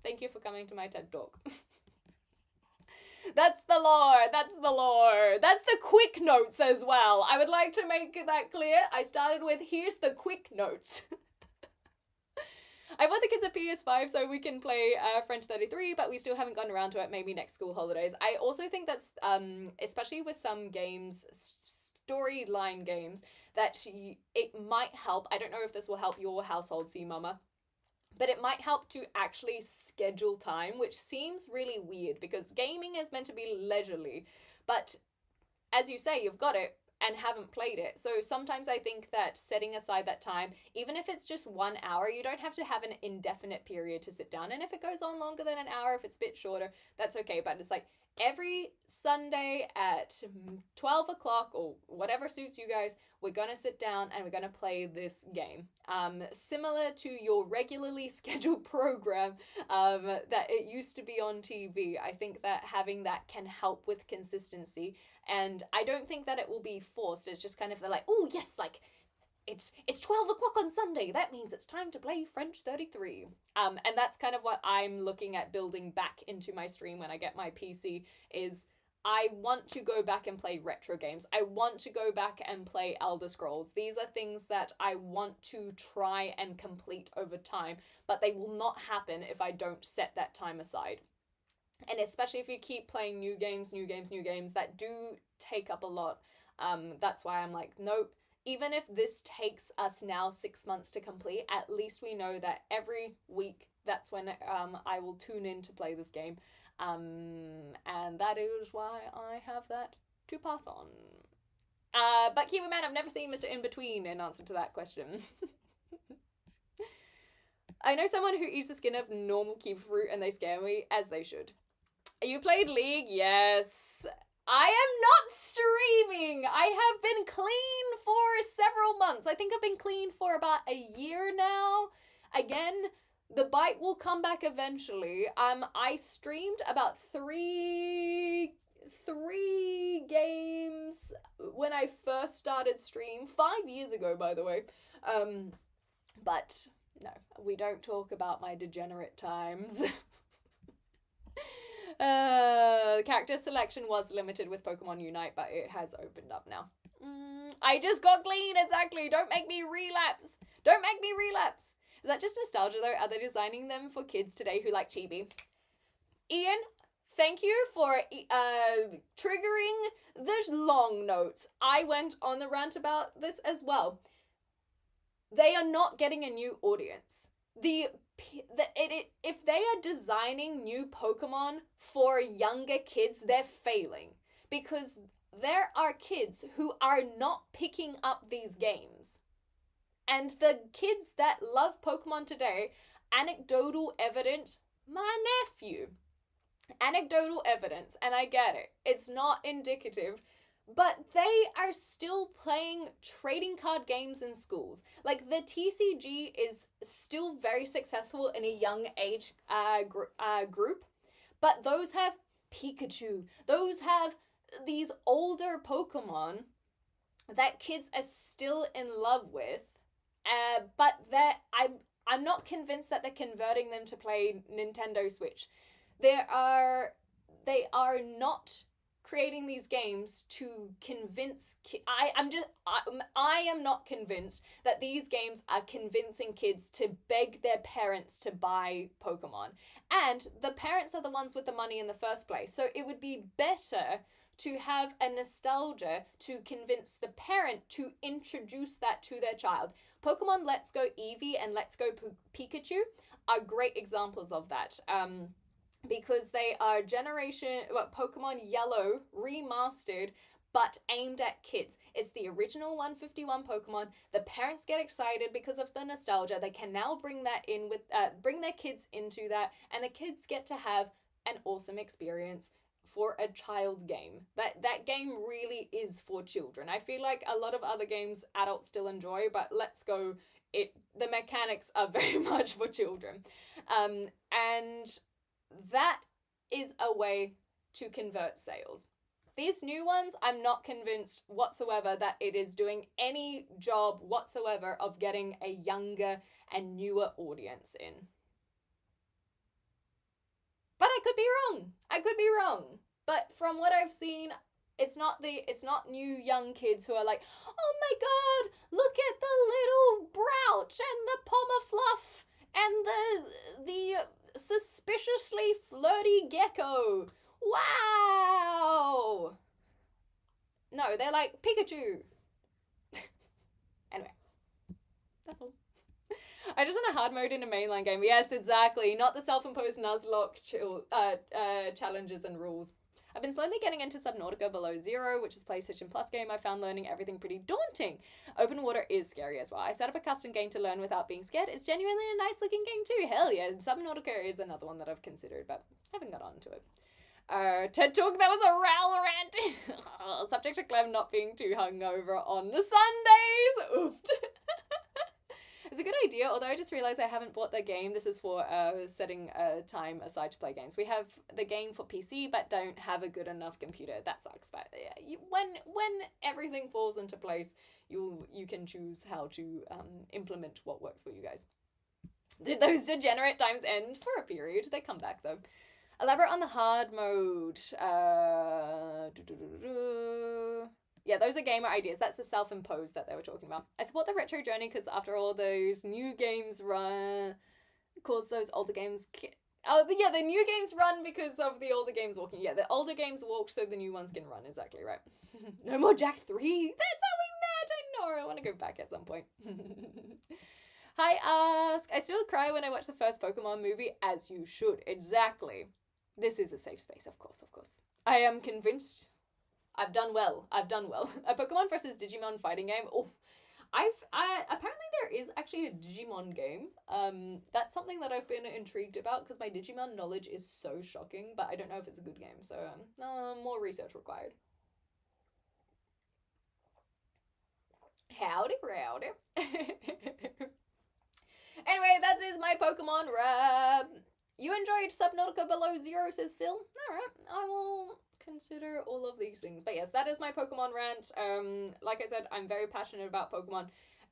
Thank you for coming to my TED Talk. That's the lore. That's the lore. That's the quick notes as well. I would like to make that clear. I started with, here's the quick notes. I bought the kids a PS5 so we can play French 33, but we still haven't gotten around to it. Maybe next school holidays. I also think that's, especially with some games, storyline games, that it might help. I don't know if this will help your household, see mama. But it might help to actually schedule time, which seems really weird because gaming is meant to be leisurely. But as you say, you've got it and haven't played it. So sometimes I think that setting aside that time, even if it's just 1 hour, you don't have to have an indefinite period to sit down. And if it goes on longer than an hour, if it's a bit shorter, that's okay. But it's like every Sunday at 12 o'clock or whatever suits you guys, we're going to sit down and we're going to play this game. Similar to your regularly scheduled program that it used to be on TV. I think that having that can help with consistency. And I don't think that it will be forced. It's just kind of like, oh, yes, like, it's 12 o'clock on Sunday. That means it's time to play French 33. And that's kind of what I'm looking at building back into my stream when I get my PC is I want to go back and play retro games. I want to go back and play Elder Scrolls. These are things that I want to try and complete over time, but they will not happen if I don't set that time aside. And especially if you keep playing new games, that do take up a lot. That's why I'm like, nope. Even if this takes us now 6 months to complete, at least we know that every week, that's when I will tune in to play this game. And that is why I have that to pass on. But Kiwi Man, I've never seen Mr. In-Between in answer to that question. I know someone who eats the skin of normal kiwi fruit and they scare me, as they should. You played League? Yes. I am not streaming. I have been clean for several months. I think I've been clean for about a year now. Again, the bite will come back eventually. I streamed about three games when I first started stream 5 years ago, by the way. But no, we don't talk about my degenerate times. Character selection was limited with Pokemon Unite, but it has opened up now. I just got clean, exactly. Don't make me relapse. Don't make me relapse. Is that just nostalgia though? Are they designing them for kids today who like chibi? Ian, thank you for triggering the long notes. I went on the rant about this as well. They are not getting a new audience. If they are designing new Pokemon for younger kids, they're failing. Because there are kids who are not picking up these games. And the kids that love Pokemon today, anecdotal evidence, my nephew. Anecdotal evidence, and I get it. It's not indicative. But they are still playing trading card games in schools. Like, the TCG is still very successful in a young age group. But those have Pikachu. Those have these older Pokemon that kids are still in love with. But I'm not convinced that they're converting them to play Nintendo Switch. They are not creating these games to convince I am not convinced that these games are convincing kids to beg their parents to buy Pokemon. And the parents are the ones with the money in the first place. So it would be better to have a nostalgia to convince the parent to introduce that to their child. Pokemon Let's Go Eevee and Let's Go Pikachu are great examples of that. Because they are Pokemon Yellow remastered, but aimed at kids. It's the original 151 Pokemon. The parents get excited because of the nostalgia. They can now bring that in with bring their kids into that, and the kids get to have an awesome experience for a child game. That game really is for children. I feel like a lot of other games adults still enjoy, but Let's Go, the mechanics are very much for children. And that is a way to convert sales. These new ones, I'm not convinced whatsoever that it is doing any job whatsoever of getting a younger and newer audience in. But I could be wrong. I could be wrong. But from what I've seen, it's not new young kids who are like, oh my god, look at the little Brouch and the Pomafluff and the suspiciously flirty Gecko. Wow! No, they're like, Pikachu. Anyway, that's all. I just want a hard mode in a mainline game. Yes, exactly. Not the self-imposed Nuzlocke challenges and rules. I've been slowly getting into Subnautica Below Zero, which is a PlayStation Plus game I found learning everything pretty daunting. Open water is scary as well. I set up a custom game to learn without being scared. It's genuinely a nice looking game too. Hell yeah. Subnautica is another one that I've considered, but I haven't got onto it. TED Talk, that was a Raoul rant. Subject to Clem not being too hungover on Sundays. Oofed. It's a good idea, although I just realized I haven't bought the game. This is for setting time aside to play games. We have the game for PC, but don't have a good enough computer. That sucks. But when everything falls into place, you can choose how to implement what works for you guys. Did those degenerate times end? For a period. They come back, though. Elaborate on the hard mode. Yeah, those are gamer ideas. That's the self-imposed that they were talking about. I support the retro journey because after all those new games run, cause those older games. The new games run because of the older games walking. Yeah, the older games walk so the new ones can run. Exactly right. No more Jak 3. That's how we met. I know. I want to go back at some point. Hi, Ask. I still cry when I watch the first Pokemon movie, as you should. Exactly. This is a safe space, of course. I am convinced. I've done well. A Pokemon versus Digimon fighting game. Oh, apparently there is actually a Digimon game. That's something that I've been intrigued about because my Digimon knowledge is so shocking, but I don't know if it's a good game. So more research required. Howdy, rowdy. Anyway, that is my Pokemon rap. You enjoyed Subnautica Below Zero, says Phil. Alright, I will consider all of these things. But yes, that is my Pokemon rant. Like I said, I'm very passionate about Pokemon,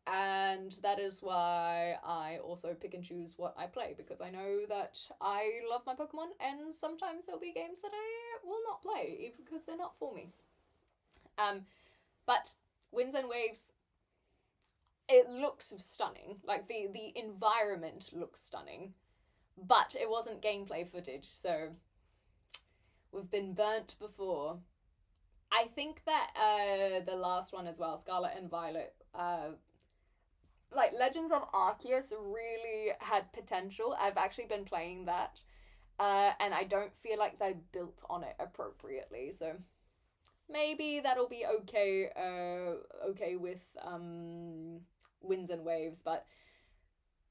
and that is why I also pick and choose what I play, because I know that I love my Pokemon, and sometimes there'll be games that I will not play because they're not for me. But Winds and Waves, it looks stunning. Like the environment looks stunning, but it wasn't gameplay footage, so we've been burnt before. I think that the last one as well, Scarlet and Violet, like Legends of Arceus really had potential. I've actually been playing that, and I don't feel like they built on it appropriately, so maybe that'll be okay with Winds and Waves, but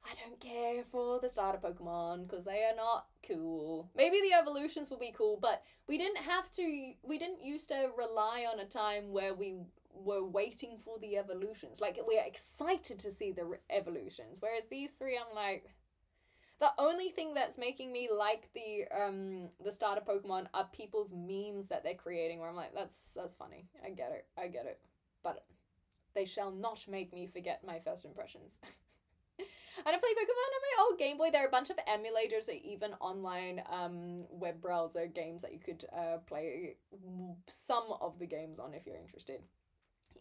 I don't care for the starter Pokemon because they are not cool. Maybe the evolutions will be cool, but we didn't used to rely on a time where we were waiting for the evolutions. Like, we're excited to see the evolutions, whereas these three, I'm like, the only thing that's making me like the starter Pokemon are people's memes that they're creating, where I'm like, that's funny. I get it. But they shall not make me forget my first impressions. I don't play Pokemon on my old Game Boy. There are a bunch of emulators or even online web browser games that you could play some of the games on if you're interested,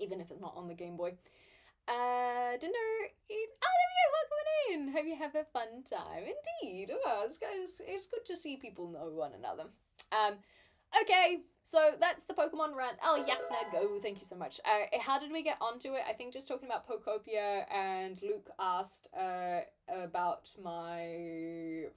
even if it's not on the Game Boy. Dinner. There we go. Welcome in. Hope you have a fun time. Indeed. Oh, it's good to see people know one another. Okay, so that's the Pokemon rant. Oh, Yasna, go. Thank you so much. How did we get onto it? I think just talking about Pokopia, and Luke asked about my.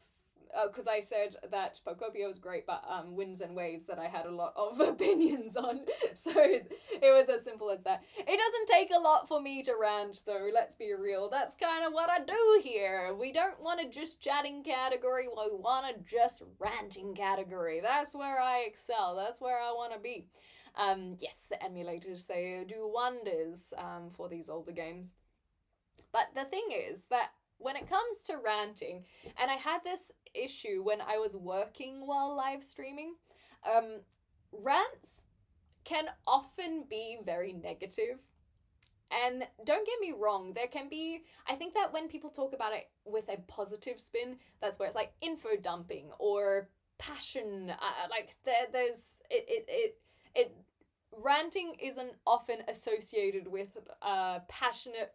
Oh, because I said that Pokopia was great, but Winds and Waves that I had a lot of opinions on. So it was as simple as that. It doesn't take a lot for me to rant, though, let's be real. That's kind of what I do here. We don't want to just chatting category, we want to just ranting category. That's where I excel, that's where I want to be. Yes, the emulators, they do wonders for these older games. But the thing is that when it comes to ranting, and I had this issue when I was working while live streaming, rants can often be very negative. And don't get me wrong, there can be. I think that when people talk about it with a positive spin, that's where it's like info dumping or passion. Like there's it. Ranting isn't often associated with uh, passionate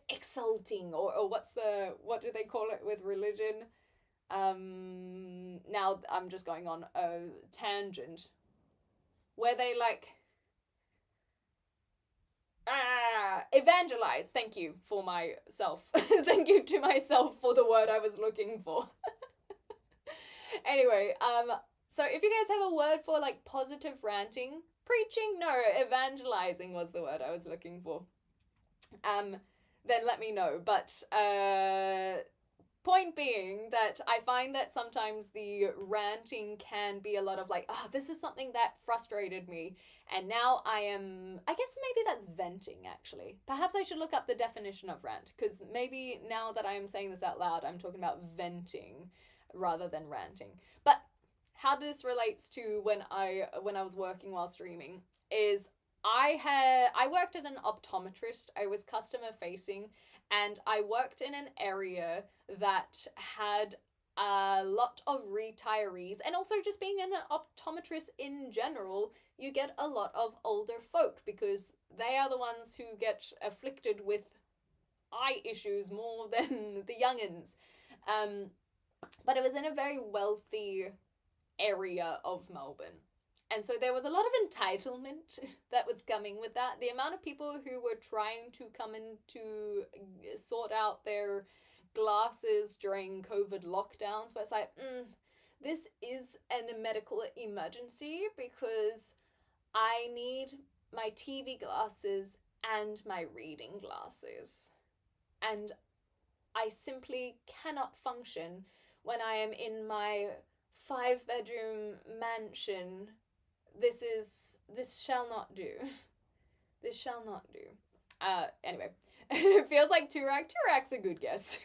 exulting, or what do they call it with religion? Now I'm just going on a tangent where they like evangelize. Thank you for myself. Thank you to myself for the word I was looking for. Anyway, so if you guys have a word for like positive ranting, preaching, no, evangelizing was the word I was looking for. Then let me know. But point being that I find that sometimes the ranting can be a lot of like, oh, this is something that frustrated me, and now I guess maybe that's venting, actually. Perhaps I should look up the definition of rant, because maybe now that I am saying this out loud, I'm talking about venting rather than ranting. But how this relates to when I was working while streaming is I worked at an optometrist. I was customer facing, and I worked in an area that had a lot of retirees, and also just being an optometrist in general, you get a lot of older folk because they are the ones who get afflicted with eye issues more than the youngins. Um, but it was in a very wealthy area of Melbourne. And so there was a lot of entitlement that was coming with that. The amount of people who were trying to come in to sort out their glasses during COVID lockdowns, but it's like, this is a medical emergency because I need my TV glasses and my reading glasses. And I simply cannot function when I am in my 5-bedroom mansion. This shall not do. This shall not do. Anyway, it feels like Turak. Turak's a good guess.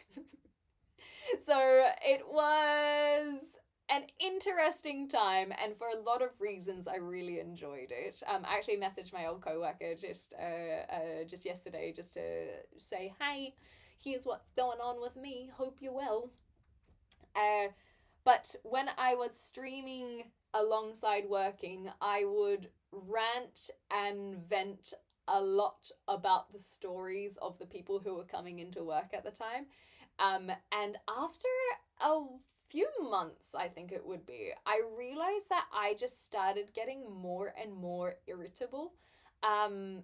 So it was an interesting time, and for a lot of reasons, I really enjoyed it. I actually messaged my old coworker just yesterday just to say, "Hi, here's what's going on with me. Hope you're well." But when I was streaming alongside working, I would rant and vent a lot about the stories of the people who were coming into work at the time. And after a few months, I think it would be, I realized that I just started getting more and more irritable. And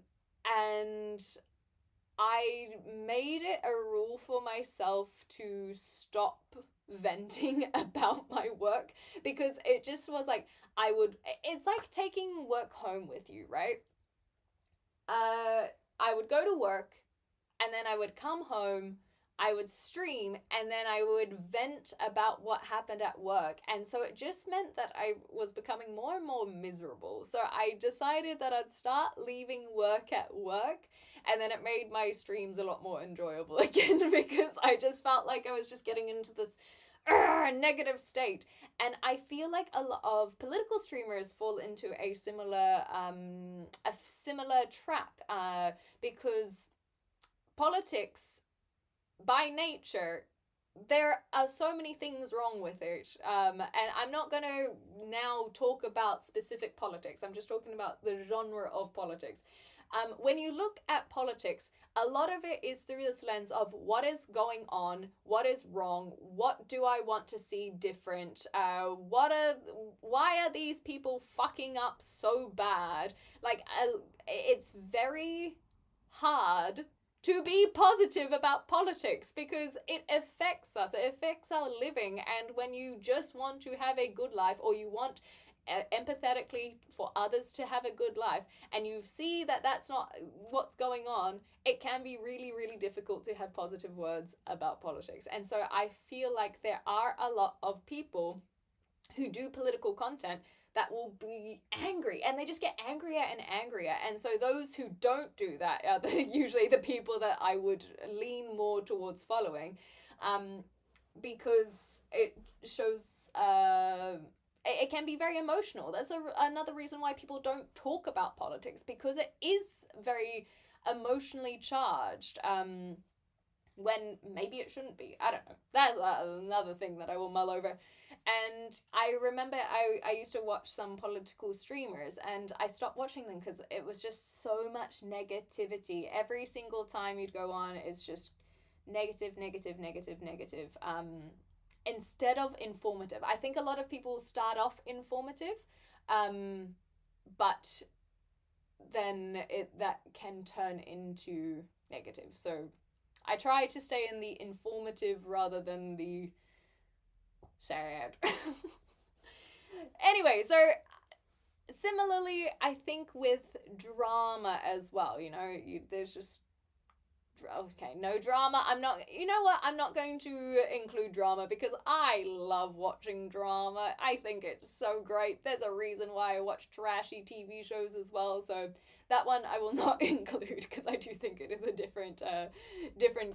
I made it a rule for myself to stop venting about my work, because it just was like it's like taking work home with you, right? I would go to work, and then I would come home, I would stream, and then I would vent about what happened at work. And so it just meant that I was becoming more and more miserable. So I decided that I'd start leaving work at work, and then it made my streams a lot more enjoyable again because I just felt like I was just getting into this negative state. And I feel like a lot of political streamers fall into a similar trap, because politics by nature there are so many things wrong with it. And I'm not going to now talk about specific politics. I'm just talking about the genre of politics. When you look at politics, a lot of it is through this lens of what is going on, what is wrong, what do I want to see different, why are these people fucking up so bad? Like, it's very hard to be positive about politics because it affects us, it affects our living. And when you just want to have a good life, or you want empathetically for others to have a good life, and you see that that's not what's going on, it can be really, really difficult to have positive words about politics. And so I feel like there are a lot of people who do political content that will be angry, and they just get angrier and angrier. And so those who don't do that are usually the people that I would lean more towards following, because it shows it can be very emotional. That's another reason why people don't talk about politics, because it is very emotionally charged, when maybe it shouldn't be. I don't know. That's another thing that I will mull over. And I remember I used to watch some political streamers, and I stopped watching them because it was just so much negativity. Every single time you'd go on, it's just negative, negative, negative, negative. Instead of informative. I think a lot of people start off informative, but then that can turn into negative. So I try to stay in the informative rather than the sad. Anyway, so similarly, I think with drama as well, there's just, okay, no drama. I'm not going to include drama because I love watching drama. I think it's so great. There's a reason why I watch trashy TV shows as well, so that one I will not include because I do think it is a different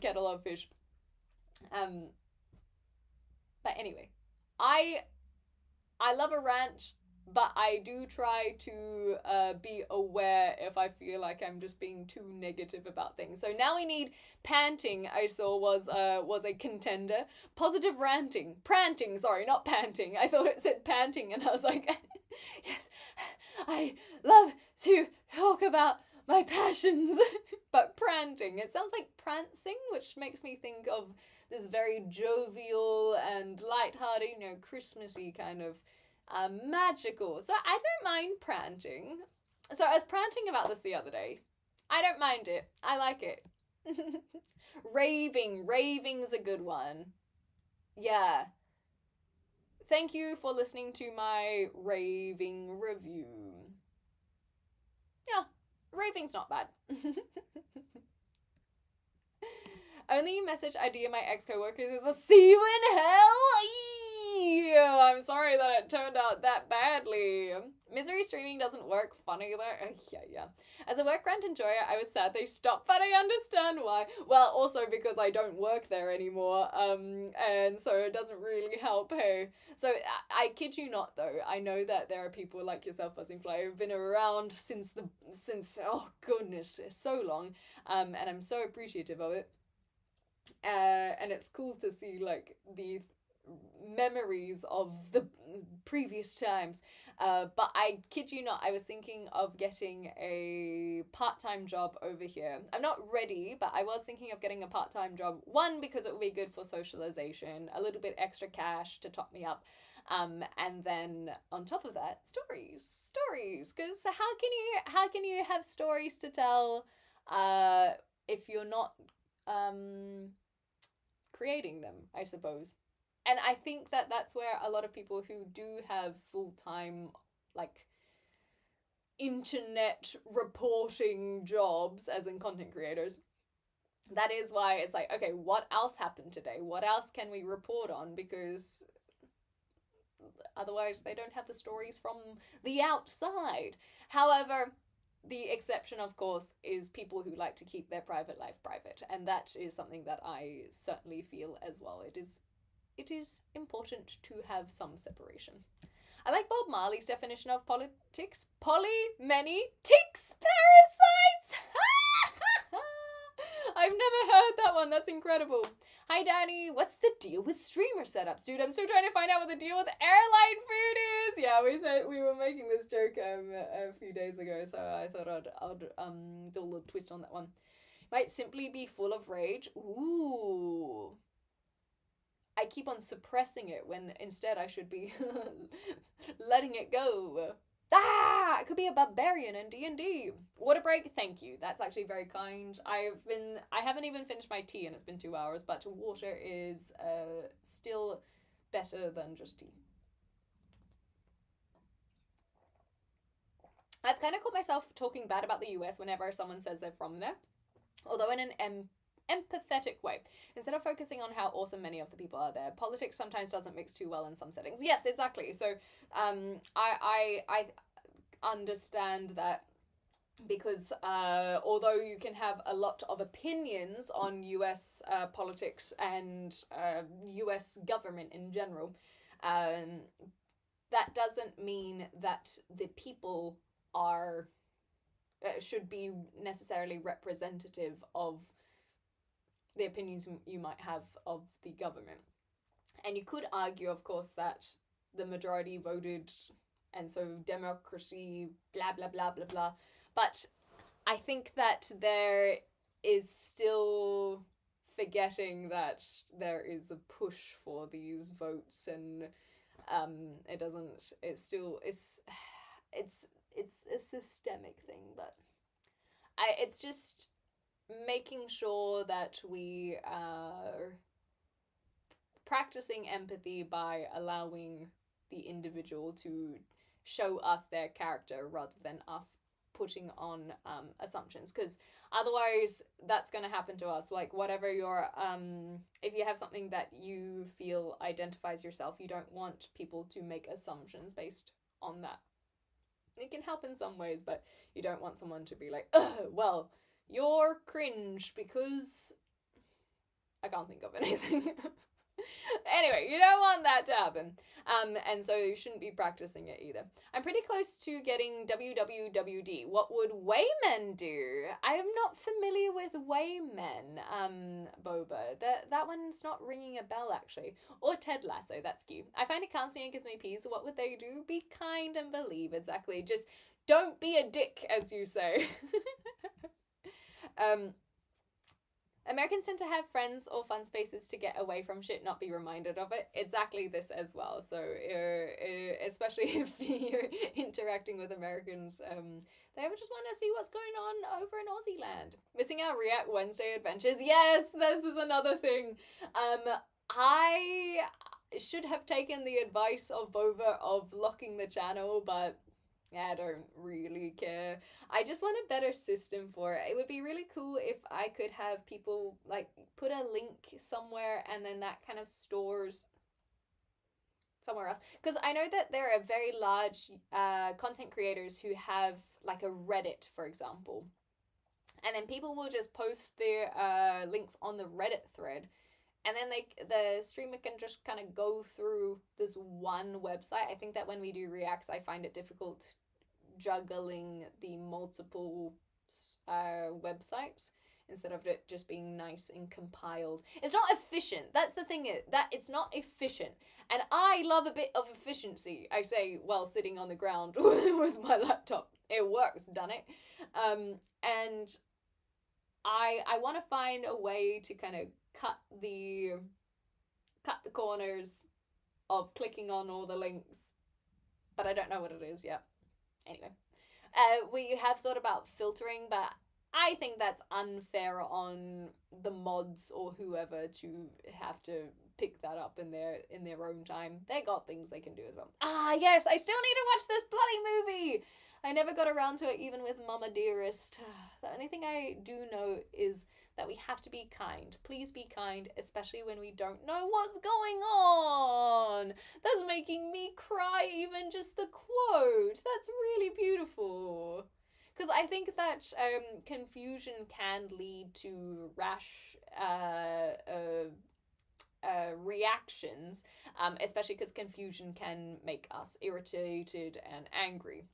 kettle of fish. But anyway, I love a rant, but I do try to be aware if I feel like I'm just being too negative about things. So now we need panting. I saw was a contender. Positive ranting, pranting. Sorry, not panting. I thought it said panting, and I was like, yes, I love to talk about my passions. But pranting, it sounds like prancing, which makes me think of this very jovial and lighthearted, Christmassy kind of magical. So I don't mind pranting. So I was pranting about this the other day. I don't mind it. I like it. Raving's a good one. Yeah. Thank you for listening to my raving review. Yeah, raving's not bad. Only message I DM my ex-coworkers is a see you in hell. I'm sorry that it turned out that badly. Misery streaming doesn't work. Funny there. Yeah. As a work rant enjoyer, I was sad they stopped, but I understand why. Well, also because I don't work there anymore, and so it doesn't really help. Hey, so I kid you not, though. I know that there are people like yourself, Buzzingfly, who've been around since oh goodness, so long, and I'm so appreciative of it. And it's cool to see like the memories of the previous times. But I kid you not, I was thinking of getting a part-time job over here. I'm not ready, but I was thinking of getting a part-time job. One, because it would be good for socialization, a little bit extra cash to top me up. And then on top of that, stories. Because how can you have stories to tell if you're not creating them, I suppose. And I think that that's where a lot of people who do have full-time, like, internet reporting jobs, as in content creators, that is why it's like, okay, what else happened today? What else can we report on? Because otherwise they don't have the stories from the outside. However, the exception, of course, is people who like to keep their private life private, and that is something that I certainly feel as well. It is important to have some separation. I like Bob Marley's definition of politics. Poly, many, ticks, parasites! I've never heard that one. That's incredible. Hi, Danny. What's the deal with streamer setups, dude? I'm still trying to find out what the deal with airline food is. Yeah, we said we were making this joke a few days ago, so I thought I'd do a little twist on that one. Might simply be full of rage. Ooh. I keep on suppressing it when instead I should be letting it go. Ah, it could be a barbarian in D&D. Water break, thank you. That's actually very kind. I haven't even finished my tea and it's been 2 hours, but water is still better than just tea. I've kind of caught myself talking bad about the US whenever someone says they're from there, although in an empathetic way. Instead of focusing on how awesome many of the people are there, politics sometimes doesn't mix too well in some settings. Yes, exactly. So I understand that because although you can have a lot of opinions on US politics and US government in general, that doesn't mean that the people are should be necessarily representative of the opinions you might have of the government. And you could argue, of course, that the majority voted, and so democracy, blah, blah, blah, blah, blah. But I think that there is still forgetting that there is a push for these votes, and it's a systemic thing, but it's just making sure that we are practicing empathy by allowing the individual to show us their character rather than us putting on assumptions, because otherwise that's going to happen to us. Like, whatever your if you have something that you feel identifies yourself, you don't want people to make assumptions based on that. It can help in some ways, but you don't want someone to be like, well, you're cringe because I can't think of anything. Anyway, you don't want that to happen. And so you shouldn't be practicing it either. I'm pretty close to getting WWWD. What would Waymen do? I am not familiar with Waymen, Boba. That one's not ringing a bell, actually. Or Ted Lasso, that's cute. I find it calms me and gives me peace. What would they do? Be kind and believe, exactly. Just don't be a dick, as you say. Americans tend to have friends or fun spaces to get away from shit, not be reminded of it. Exactly this as well. So, especially if you're interacting with Americans, they ever just want to see what's going on over in Aussie land. Missing out React Wednesday adventures. Yes, this is another thing. I should have taken the advice of Bova of locking the channel, but I don't really care. I just want a better system for it. It would be really cool if I could have people, like, put a link somewhere and then that kind of stores somewhere else. Because I know that there are very large content creators who have, like, a Reddit, for example. And then people will just post their links on the Reddit thread. And then the streamer can just kind of go through this one website. I think that when we do reacts, I find it difficult juggling the multiple websites instead of it just being nice and compiled. It's not efficient. That's the thing, that it's not efficient. And I love a bit of efficiency, I say, while sitting on the ground with my laptop. It works, done it. And I want to find a way to kind of cut the corners of clicking on all the links, but I don't know what it is yet. Anyway, we have thought about filtering, but I think that's unfair on the mods or whoever to have to pick that up in their own time. They got things they can do as well. Ah, yes, I still need to watch this bloody movie. I never got around to it, even with Mama Dearest. The only thing I do know is that we have to be kind. Please be kind, especially when we don't know what's going on. That's making me cry, even just the quote. That's really beautiful. Because I think that confusion can lead to rash reactions, especially because confusion can make us irritated and angry.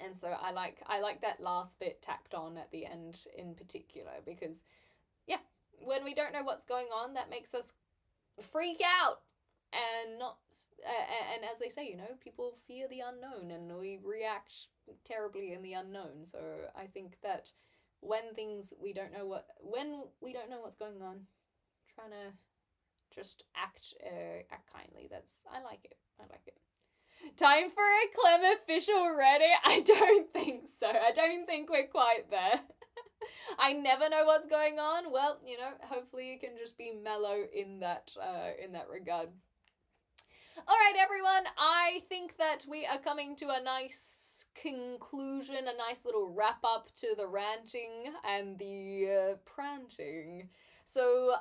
And so I like that last bit tacked on at the end in particular, because yeah, when we don't know what's going on, that makes us freak out and not and as they say, you know, people fear the unknown and we react terribly in the unknown. So I think that when we don't know what's going on, trying to just act kindly. I like it. Time for a Clem official Reddit? I don't think so. I don't think we're quite there. I never know what's going on. Well, you know, hopefully you can just be mellow in that regard. All right, everyone. I think that we are coming to a nice conclusion, a nice little wrap up to the ranting and the pranting. So,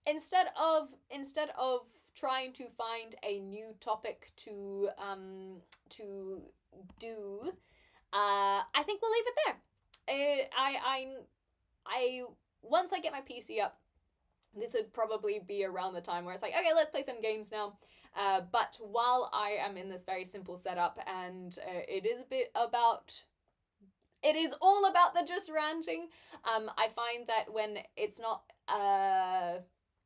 instead of trying to find a new topic to do, I think we'll leave it there. I once I get my PC up, this would probably be around the time where it's like, okay, let's play some games now. But while I am in this very simple setup, and it is all about the just ranting, I find that when it's not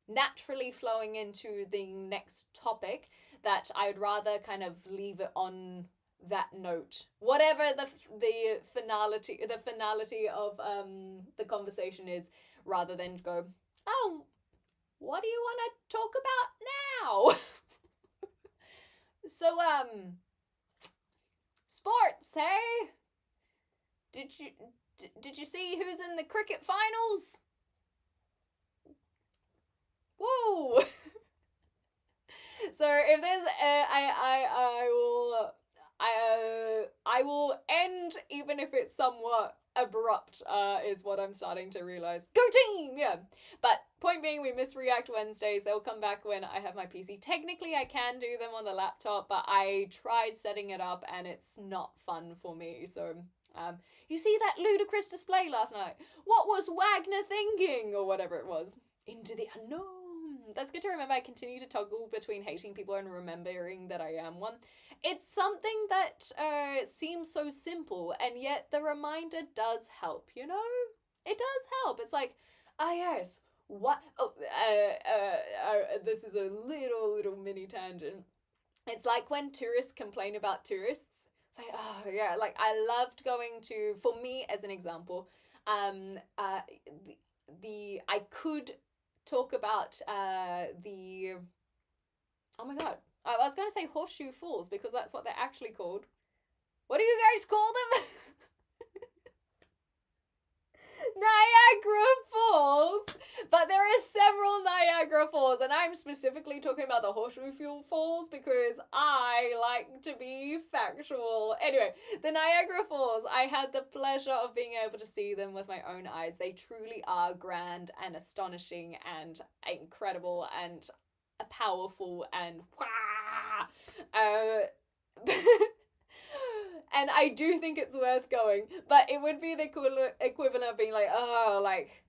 naturally flowing into the next topic, that I would rather kind of leave it on that note, whatever the finality of the conversation is, rather than go, oh, what do you want to talk about now? So sports, hey? Did you see who's in the cricket finals? Woo! So if there's I will end, even if it's somewhat abrupt, is what I'm starting to realize. Go team! Yeah. But point being, we miss React Wednesdays. They'll come back when I have my PC. Technically, I can do them on the laptop, but I tried setting it up and it's not fun for me. So, you see that ludicrous display last night? What was Wagner thinking? Or whatever it was. Into the unknown. That's good to remember. I continue to toggle between hating people and remembering that I am one. It's something that seems so simple, and yet the reminder does help, you know? It does help. It's like, yes, what? Oh, this is a little mini tangent. It's like when tourists complain about tourists. It's like, oh, yeah, like I loved going to, for me as an example, I could talk about oh my god, I was going to say Horseshoe Falls because that's what they're actually called. What do you guys call them? Niagara Falls! But there are several Niagara Falls, and I'm specifically talking about the Horseshoe Falls because I like to be factual. Anyway, the Niagara Falls, I had the pleasure of being able to see them with my own eyes. They truly are grand and astonishing and incredible and powerful and and I do think it's worth going, but it would be the equivalent of being like, oh, like,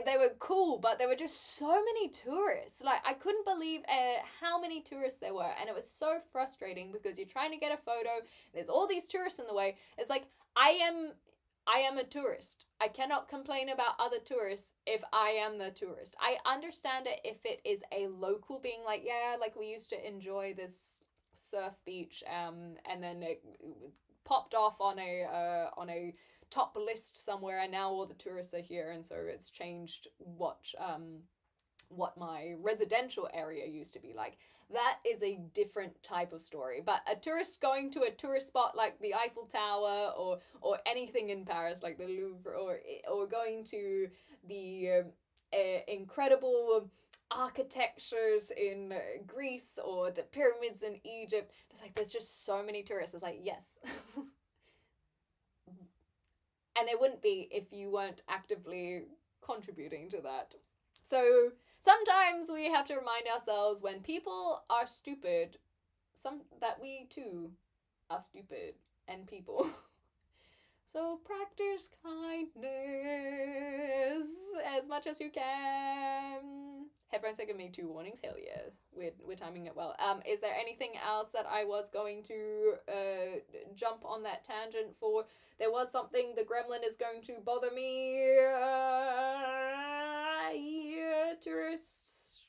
they were cool, but there were just so many tourists. Like, I couldn't believe how many tourists there were, and it was so frustrating because you're trying to get a photo, there's all these tourists in the way. It's like, I am a tourist. I cannot complain about other tourists if I am the tourist. I understand it if it is a local being like, yeah, like we used to enjoy this surf beach, and then it popped off on a top list somewhere, and now all the tourists are here, and so it's changed what my residential area used to be like. That is a different type of story. But a tourist going to a tourist spot like the Eiffel Tower or anything in Paris like the Louvre, or going to the incredible architectures in Greece or the pyramids in Egypt. It's like there's just so many tourists. It's like, yes. And there wouldn't be if you weren't actively contributing to that. So sometimes we have to remind ourselves when people are stupid, that we too are stupid and people. So practice kindness as much as you can. Headphones are giving me 2 warnings. Hell yeah. We're timing it well. Is there anything else that I was going to jump on that tangent for? There was something. The gremlin is going to bother me. Yeah, tourists.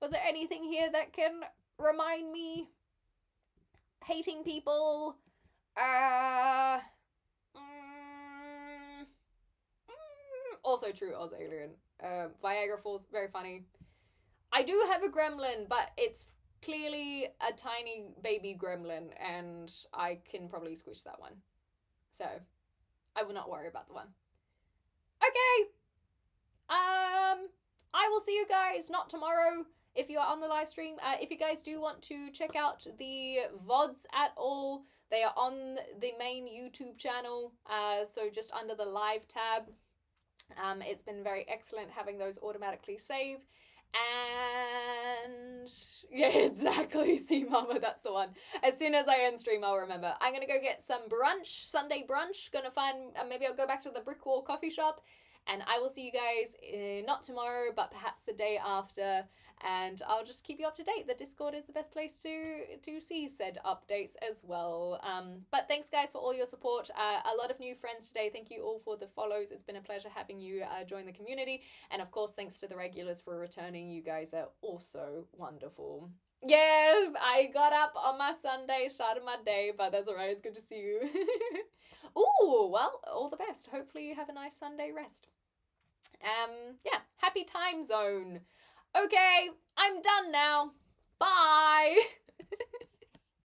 Was there anything here that can remind me? Hating people. Also true, Oz Alien. Viagra Falls, very funny. I do have a gremlin, but it's clearly a tiny baby gremlin, and I can probably squish that one. So, I will not worry about the one. Okay. I will see you guys not tomorrow if you are on the live stream. If you guys do want to check out the VODs at all, they are on the main YouTube channel. So just under the live tab. It's been very excellent having those automatically save. And yeah, exactly. See, Mama, that's the one. As soon as I end stream, I'll remember. I'm gonna go get some brunch, Sunday brunch. Gonna find, maybe I'll go back to the Brick Wall coffee shop. And I will see you guys not tomorrow, but perhaps the day after. And I'll just keep you up to date. The Discord is the best place to see said updates as well. But thanks, guys, for all your support. A lot of new friends today. Thank you all for the follows. It's been a pleasure having you join the community. And of course, thanks to the regulars for returning. You guys are also wonderful. Yeah, I got up on my Sunday, started my day, but that's alright. It's good to see you. Ooh, well, all the best. Hopefully you have a nice Sunday rest. Yeah, happy time zone. Okay, I'm done now. Bye.